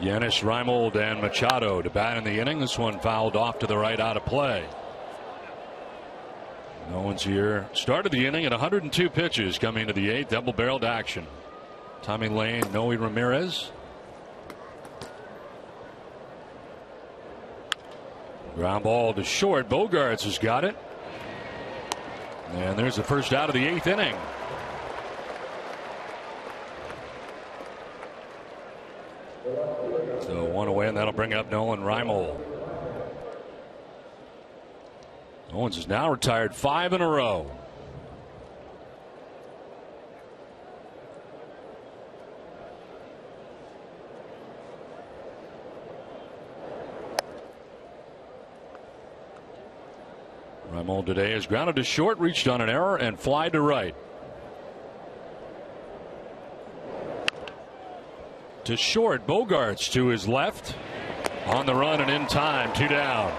Yanis, Reimold, and Machado to bat in the inning. This one fouled off to the right, out of play. Owens here started the inning at 102 pitches coming to the 8th. Double-barreled action. Tommy Lane, Noe Ramirez. Ground ball to short. Bogarts has got it. And there's the first out of the 8th inning. So one away, and that'll bring up Nolan Reimold. Owens is now retired 5 in a row. Reimold today is grounded to short, reached on an error, and fly to right. To short, Bogarts to his left. On the run and in time, 2 down.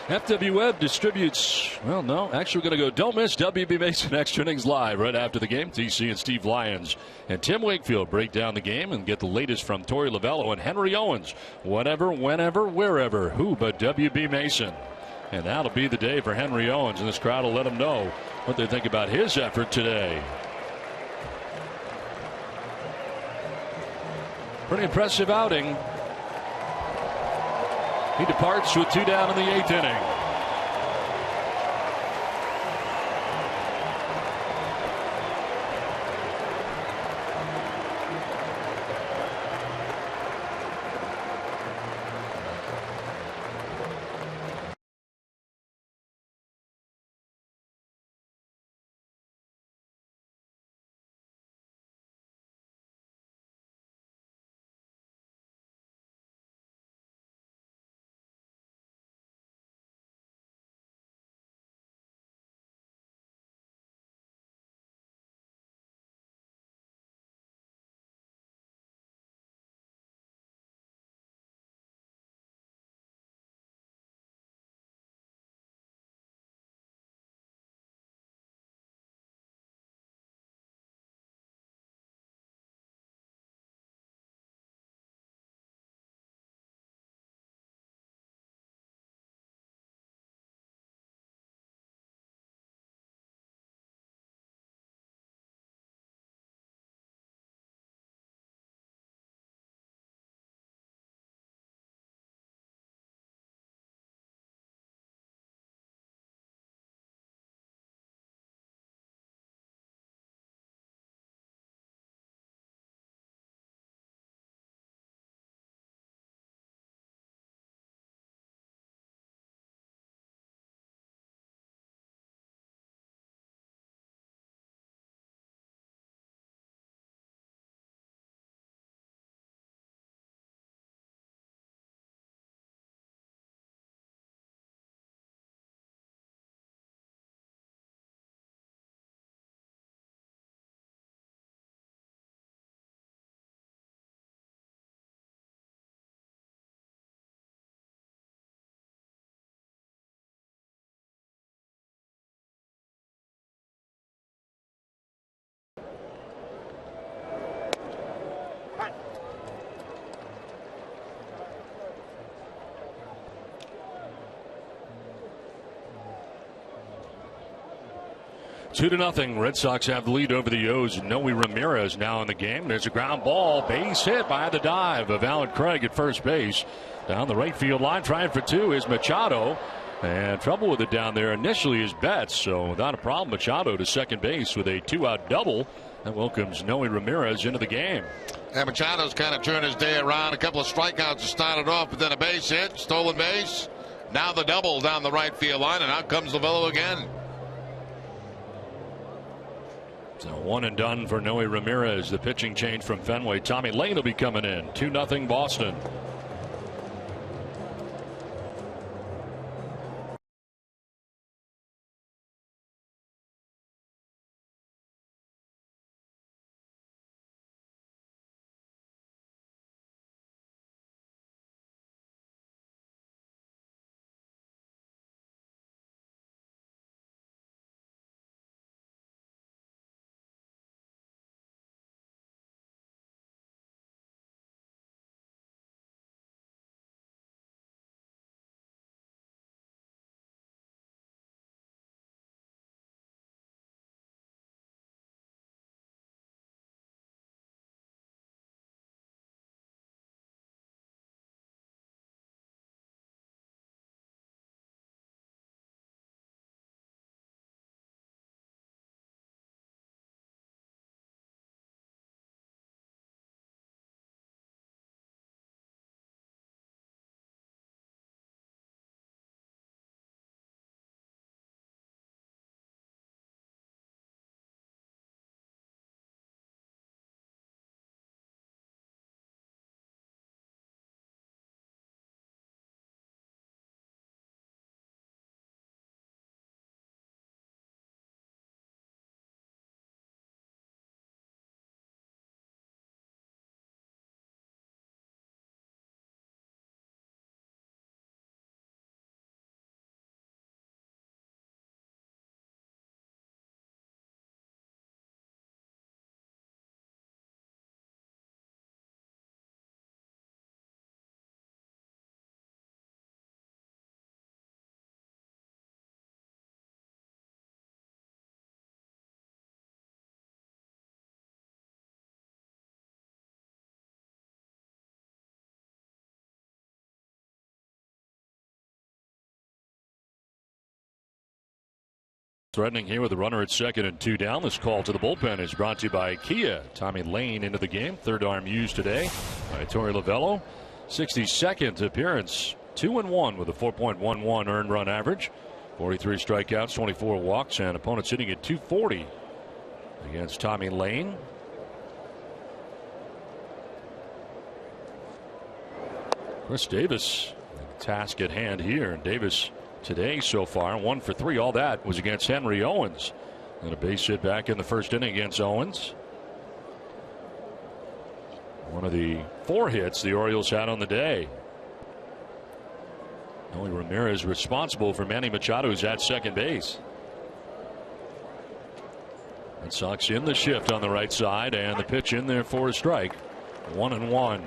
FW Webb distributes, well, no, actually we're going to go don't miss WB Mason Extra Innings Live right after the game. TC and Steve Lyons and Tim Wakefield break down the game and get the latest from Torey Lovello and Henry Owens. Whatever, whenever, wherever, who but WB Mason. And that'll be the day for Henry Owens, and this crowd will let him know what they think about his effort today. Pretty impressive outing. He departs with 2 down in the 8th inning. Two to nothing. Red Sox have the lead over the O's. Noe Ramirez now in the game. There's a ground ball. Base hit by the dive of Alan Craig at first base. Down the right field line, trying for 2 is Machado. And trouble with it down there initially is Betts. So without a problem, Machado to second base with a 2-out double. That welcomes Noe Ramirez into the game. And Machado's kind of turned his day around. A couple of strikeouts to start it off, but then a base hit, stolen base. Now the double down the right field line, and out comes Lovello again. So 1 and done for Noe Ramirez. The pitching change from Fenway. Tommy Lane will be coming in. 2-0 Boston. threatening here with a runner at second and 2 down. This call to the bullpen is brought to you by Kia. Tommy Lane into the game. Third arm used today by Torey Lovello. 62nd appearance. 2-1 with a 4.11 earned run average. 43 strikeouts, 24 walks, and opponents hitting at 240 against Tommy Lane. Chris Davis, the task at hand here. And Davis today so far 1 for 3. All that was against Henry Owens. And a base hit back in the first inning against Owens. One of the 4 hits the Orioles had on the day. Only Ramirez responsible for Manny Machado, who's at second base. Red Sox in the shift on the right side, and the pitch in there for a strike. 1-1.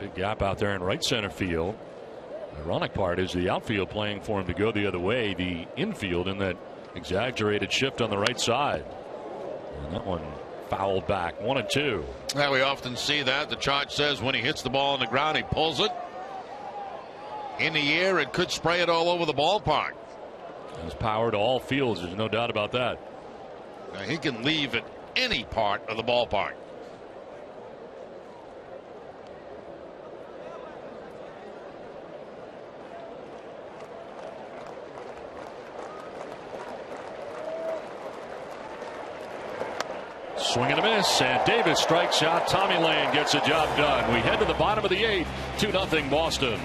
Big gap out there in right center field. The ironic part is the outfield playing for him to go the other way. The infield in that exaggerated shift on the right side. And that one fouled back. 1-2. Yeah, we often see that. The chart says when he hits the ball on the ground, he pulls it in the air. It could spray it all over the ballpark. Has power to all fields. There's no doubt about that. Now, he can leave at any part of the ballpark. Swing and a miss, and Davis strikes out. Tommy Lane gets a job done. We head to the bottom of the 8th. 2-0 Boston.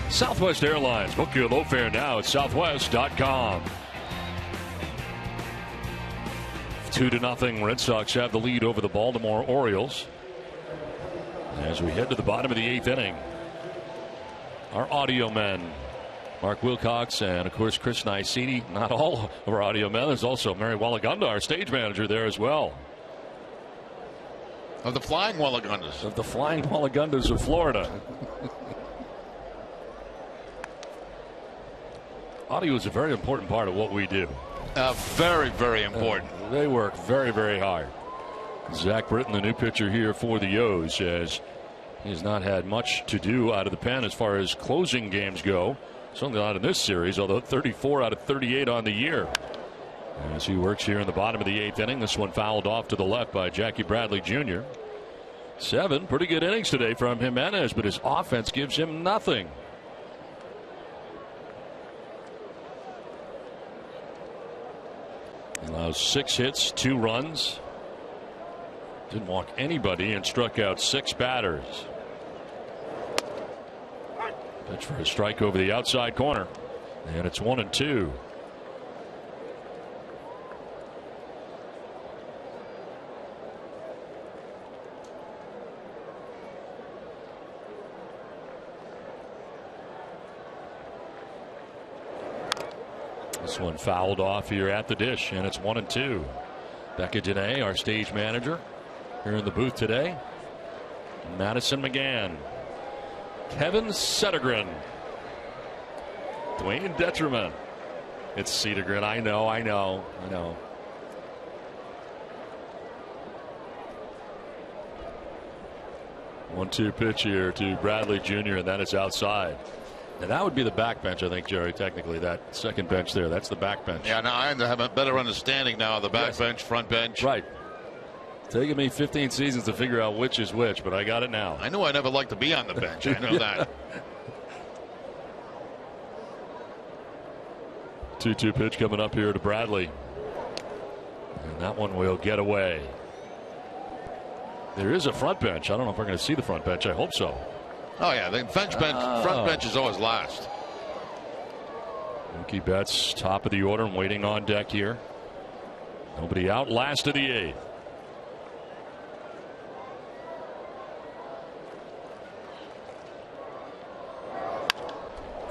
Southwest Airlines. Book your low fare now at southwest.com. 2-0. Red Sox have the lead over the Baltimore Orioles. As we head to the bottom of the 8th inning, our audio men, Mark Wilcox and, of course, Chris Nicini. Not all of our audio men. There's also Mary Walagunda, our stage manager, there as well. Of the Flying Wallagundas. Of the Flying Wallagundas of Florida. Audio is a very important part of what we do. Very, very important. They work very, very hard. Zach Britton, the new pitcher here for the O's, as he has not had much to do out of the pen as far as closing games go. Certainly not in this series, although 34 out of 38 on the year. As he works here in the bottom of the 8th inning, this one fouled off to the left by Jackie Bradley Jr. 7 pretty good innings today from Jimenez, but his offense gives him nothing. Allows 6 hits, 2 runs. Didn't walk anybody and struck out 6 batters. Pitch for a strike over the outside corner. And it's 1-2. This one fouled off here at the dish, and it's 1-2. Becca Dene, our stage manager, here in the booth today. Madison McGann. Kevin Settergren. Dwayne Detriment. It's Settergren. I know. 1-2 pitch here to Bradley Jr., and that is outside. And that would be the back bench, I think, Jerry, technically. That second bench there, that's the back bench. Yeah, now I have a better understanding now of the back bench, front bench. Right. Taking me 15 seasons to figure out which is which, but I got it now. I knew I never liked to be on the bench. I know that. 2-2 pitch coming up here to Bradley. And that one will get away. There is a front bench. I don't know if we're going to see the front bench. I hope so. Oh, yeah. The front bench is always last. Mookie Betts, top of the order and waiting on deck here. Nobody out. Last of the 8th.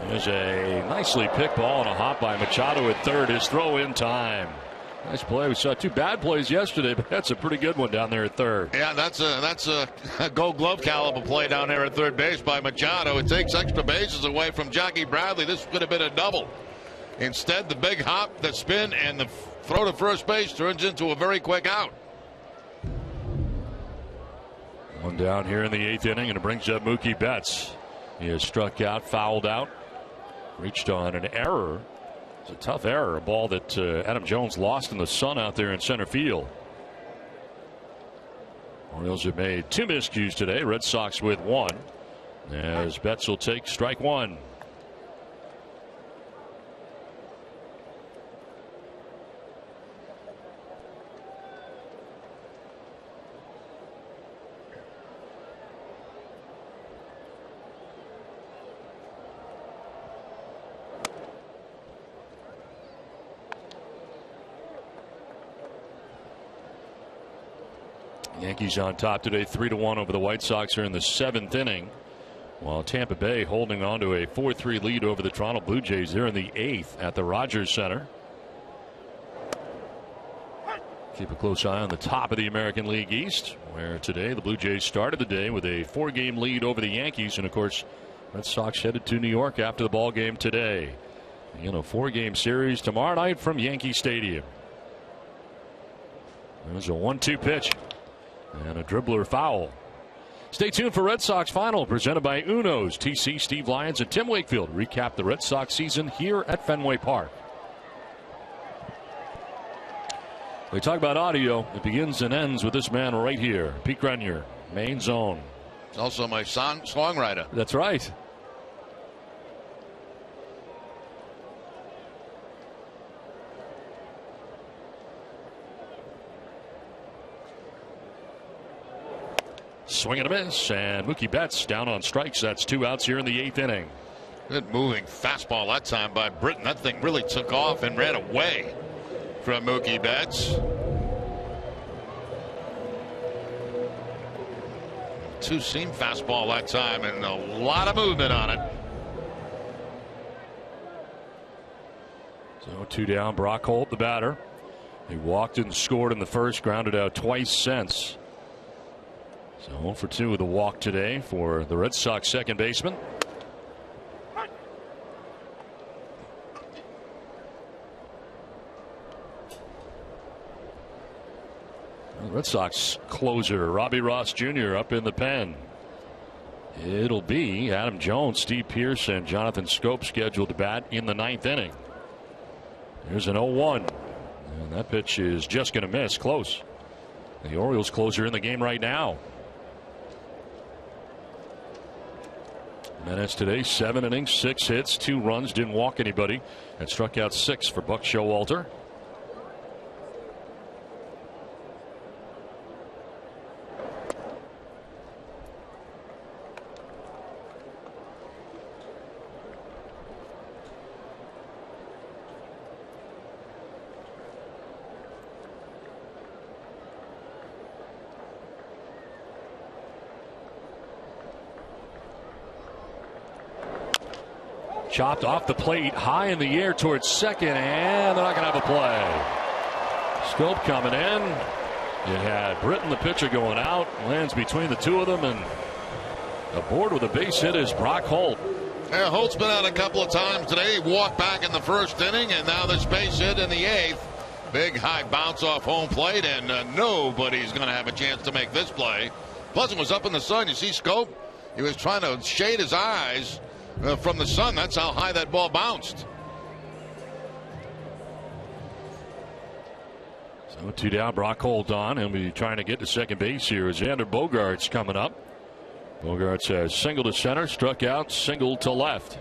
There's a nicely picked ball and a hop by Machado at third. His throw in time. Nice play. We saw 2 bad plays yesterday, but that's a pretty good one down there at third. Yeah, that's a Gold Glove caliber play down there at third base by Machado. It takes extra bases away from Jackie Bradley. This could have been a double. Instead, the big hop, the spin, and the throw to first base turns into a very quick out. One down here in the 8th inning, and it brings up Mookie Betts. He has struck out, fouled out, reached on an error. It's a tough error, a ball that Adam Jones lost in the sun out there in center field. Orioles have made 2 miscues today. Red Sox with 1. As Betts will take strike 1. Yankees on top today, 3-1 over the White Sox here in the 7th inning, while Tampa Bay holding on to a 4-3 lead over the Toronto Blue Jays here in the 8th at the Rogers Center. Keep a close eye on the top of the American League East, where today the Blue Jays started the day with a 4-game lead over the Yankees, and of course Red Sox headed to New York after the ball game today. A 4-game series tomorrow night from Yankee Stadium. There's a 1-2 pitch. And a dribbler foul. Stay tuned for Red Sox Final, presented by Uno's. TC, Steve Lyons, and Tim Wakefield recap the Red Sox season here at Fenway Park. We talk about audio. It begins and ends with this man right here, Pete Grenier, Main Zone. He's also my songwriter. That's right. Swing and a miss, and Mookie Betts down on strikes. That's 2 outs here in the 8th inning. Good moving fastball that time by Britton. That thing really took off and ran away from Mookie Betts. 2-seam fastball that time, and a lot of movement on it. So 2 down. Brock Holt, the batter. He walked and scored in the first, grounded out twice since. So 0 for 2 with a walk today for the Red Sox second baseman. The Red Sox closer Robbie Ross Jr. up in the pen. It'll be Adam Jones, Steve Pearce, and Jonathan Scope scheduled to bat in the 9th inning. Here's an 0-1, and that pitch is just going to miss. Close. The Orioles closer in the game right now. Minutes today, 7 innings, 6 hits, 2 runs, didn't walk anybody, and struck out 6 for Buck Showalter. Chopped off the plate, high in the air towards second, and they're not going to have a play. Scope coming in. You had Britton, the pitcher, going out. Lands between the two of them, and aboard with a base hit is Brock Holt. Yeah, Holt's been out a couple of times today. He walked back in the first inning, and now this base hit in the eighth. Big high bounce off home plate, and nobody's going to have a chance to make this play. Plus, it was up in the sun. You see Scope? He was trying to shade his eyes from the sun. That's how high that ball bounced. So 2 down, Brock Holt on. He'll be trying to get to second base here. Xander Bogaerts coming up. Bogaerts has single to center, struck out, single to left.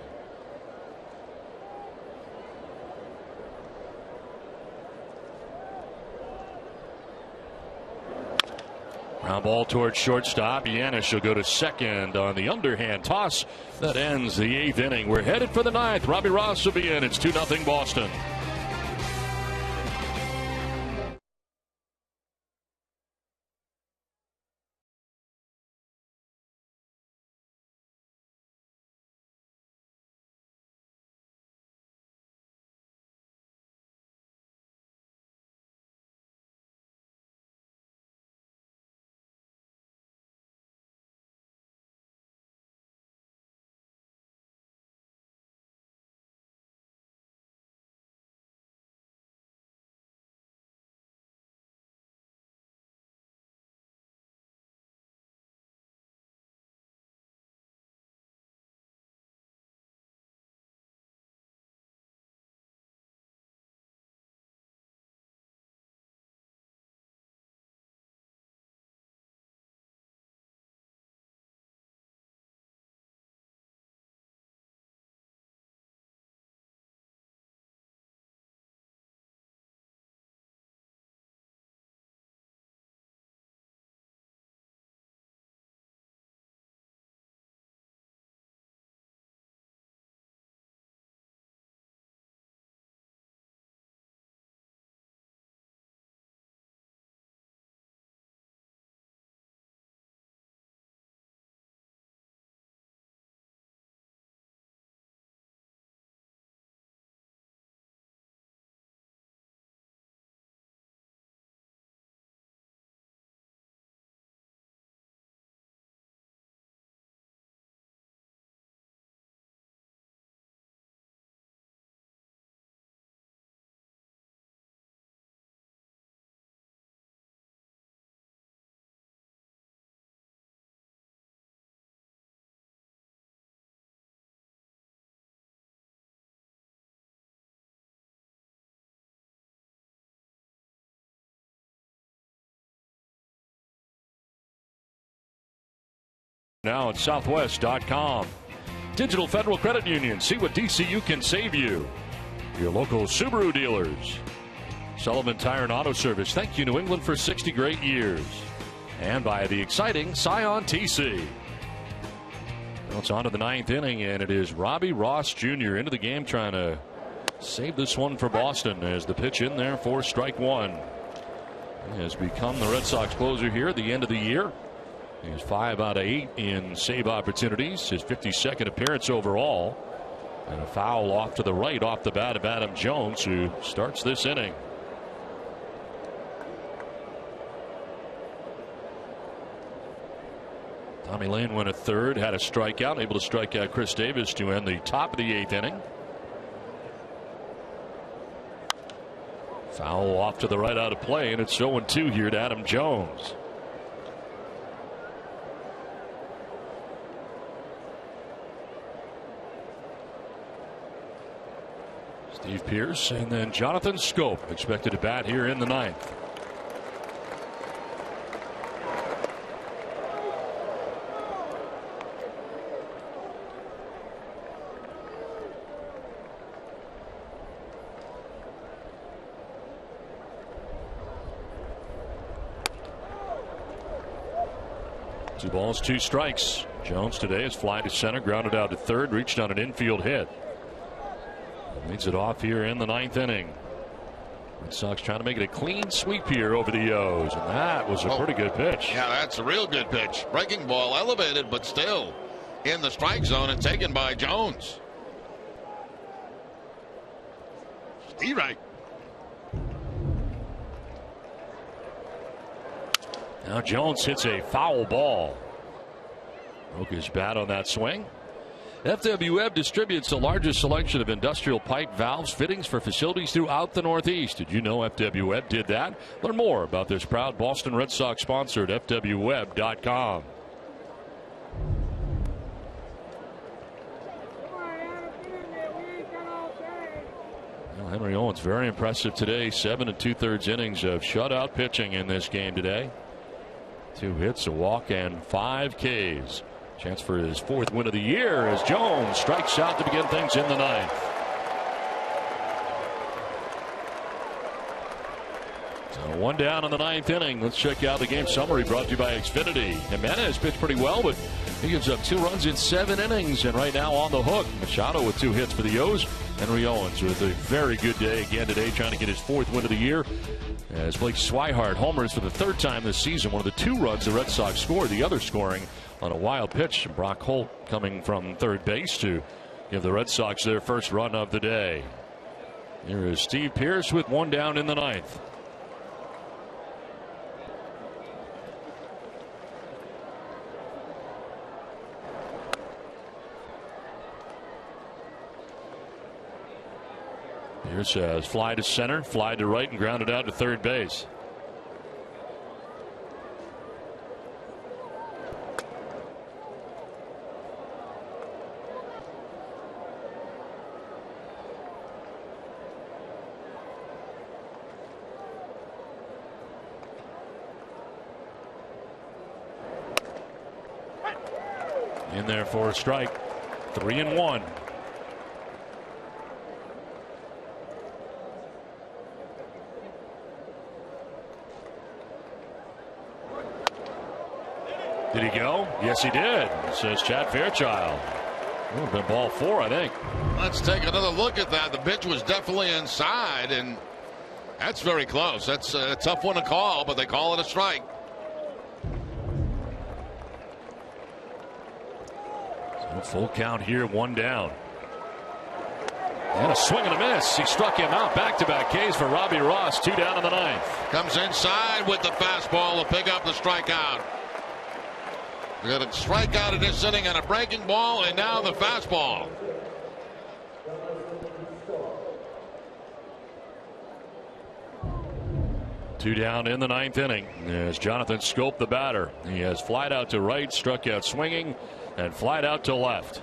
Ground ball towards shortstop. Yanis will go to second on the underhand toss. That ends the eighth inning. We're headed for the ninth. Robbie Ross will be in. It's 2-0 Boston. Now at Southwest.com. Digital Federal Credit Union. See what DCU can save you. Your local Subaru dealers. Sullivan Tire and Auto Service. Thank you, New England, for 60 great years. And by the exciting Scion TC. Well, it's on to the ninth inning, and it is Robbie Ross Jr. into the game trying to save this one for Boston as the pitch in there for strike one. He has become the Red Sox closer here at the end of the year. He's 5 out of 8 in save opportunities. His 52nd appearance overall. And a foul off to the right off the bat of Adam Jones, who starts this inning. Tommy Lane went a third, had a strikeout, able to strike out Chris Davis to end the top of the eighth inning. Foul off to the right out of play, and it's 0-2 here to Adam Jones. Steve Pearce and then Jonathan Scope expected to bat here in the ninth. Two balls, two strikes. Jones today is fly to center, grounded out to third, reached on an infield hit. Leads it off here in the ninth inning. Red Sox trying to make it a clean sweep here over the O's, and that was a pretty good pitch. Yeah, that's a real good pitch. Breaking ball elevated, but still in the strike zone and taken by Jones. He right. Now Jones hits a foul ball. Broke his bat on that swing. FWeb distributes the largest selection of industrial pipe, valves, fittings for facilities throughout the Northeast. Did you know FWeb did that? Learn more about this proud Boston Red Sox sponsor at FWweb.com. Well, Henry Owens very impressive today. 7 2/3 innings of shutout pitching in this game today. 2 hits, a walk, and 5 Ks. Chance for his 4th win of the year as Jones strikes out to begin things in the 9th. So 1 down in the 9th inning. Let's check out the game summary brought to you by Xfinity. Jimenez pitched pretty well, but he gives up 2 runs in 7 innings, and right now on the hook. Machado with 2 hits for the O's. Henry Owens with a very good day again today, trying to get his 4th win of the year. As Blake Swihart homers for the 3rd time this season. One of the 2 runs the Red Sox scored, the other scoring on a wild pitch. Brock Holt coming from 3rd base to give the Red Sox their first run of the day. Here is Steve Pearce with 1 down in the 9th. Pierce has fly to center, fly to right, and grounded out to 3rd base. In there for a strike. 3-1. Did he go? Yes, he did, says Chad Fairchild. Would have been ball 4, I think. Let's take another look at that. The pitch was definitely inside, and that's very close. That's a tough one to call, but they call it a strike. So full count here, 1 down. And a swing and a miss. He struck him out. Back-to-back Ks for Robbie Ross. 2 down in the 9th. Comes inside with the fastball to pick up the strikeout. We got a strikeout in this inning on a breaking ball, and now the fastball. Two down in the 9th inning as Jonathan Scope, the batter. He has flied out to right, struck out swinging, and flied out to left.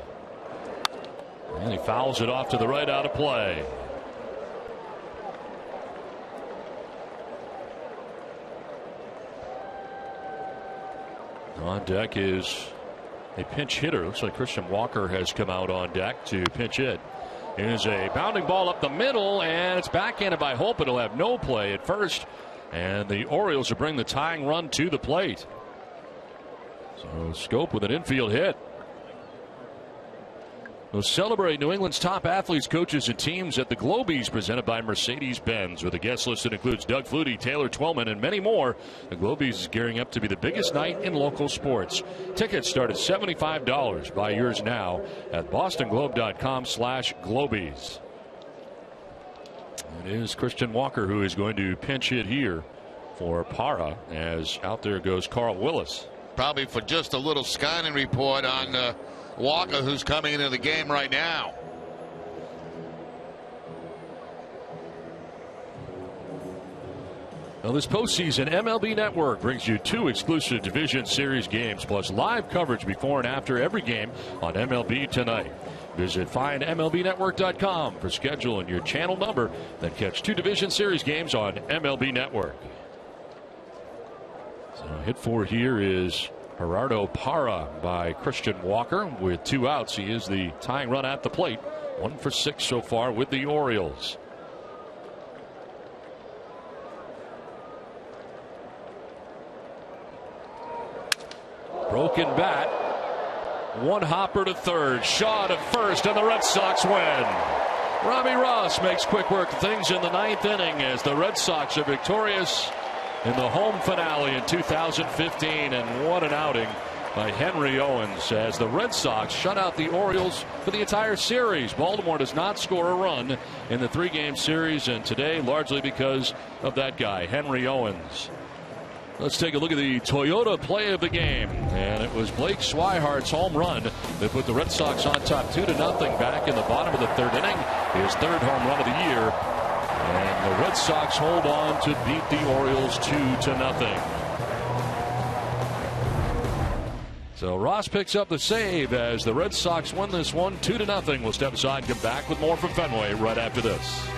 And he fouls it off to the right, out of play. On deck is a pinch hitter. Looks like Christian Walker has come out on deck to pinch hit. Here's a bounding ball up the middle, and it's backhanded by Holt, but it'll have no play at first. And the Orioles will bring the tying run to the plate. So Scope with an infield hit. We'll celebrate New England's top athletes, coaches, and teams at the Globies, presented by Mercedes-Benz, with a guest list that includes Doug Flutie, Taylor Twellman, and many more. The Globies is gearing up to be the biggest night in local sports. Tickets start at $75. Buy yours now at bostonglobe.com/Globies. It is Christian Walker who is going to pinch hit here for Parra, as out there goes Carl Willis. Probably for just a little scouting report on Walker, who's coming into the game right now. Now, this postseason, MLB Network brings you 2 exclusive Division Series games, plus live coverage before and after every game on MLB Tonight. Visit findmlbnetwork.com for schedule and your channel number, then catch 2 Division Series games on MLB Network. So hit for here is Gerardo Parra by Christian Walker with 2 outs. He is the tying run at the plate. 1 for 6 so far with the Orioles. Broken bat. 1 hopper to third. Shaw to first, and the Red Sox win. Robbie Ross makes quick work of things in the 9th inning as the Red Sox are victorious in the home finale in 2015, and what an outing by Henry Owens as the Red Sox shut out the Orioles for the entire series. Baltimore does not score a run in the 3-game series, and today largely because of that guy, Henry Owens. Let's take a look at the Toyota play of the game, and it was Blake Swihart's home run that put the Red Sox on top 2-0 back in the bottom of the 3rd inning. His 3rd home run of the year, and the Red Sox hold on to beat the Orioles 2-0. So Ross picks up the save as the Red Sox win this one 2-0. We'll step aside and come back with more from Fenway right after this.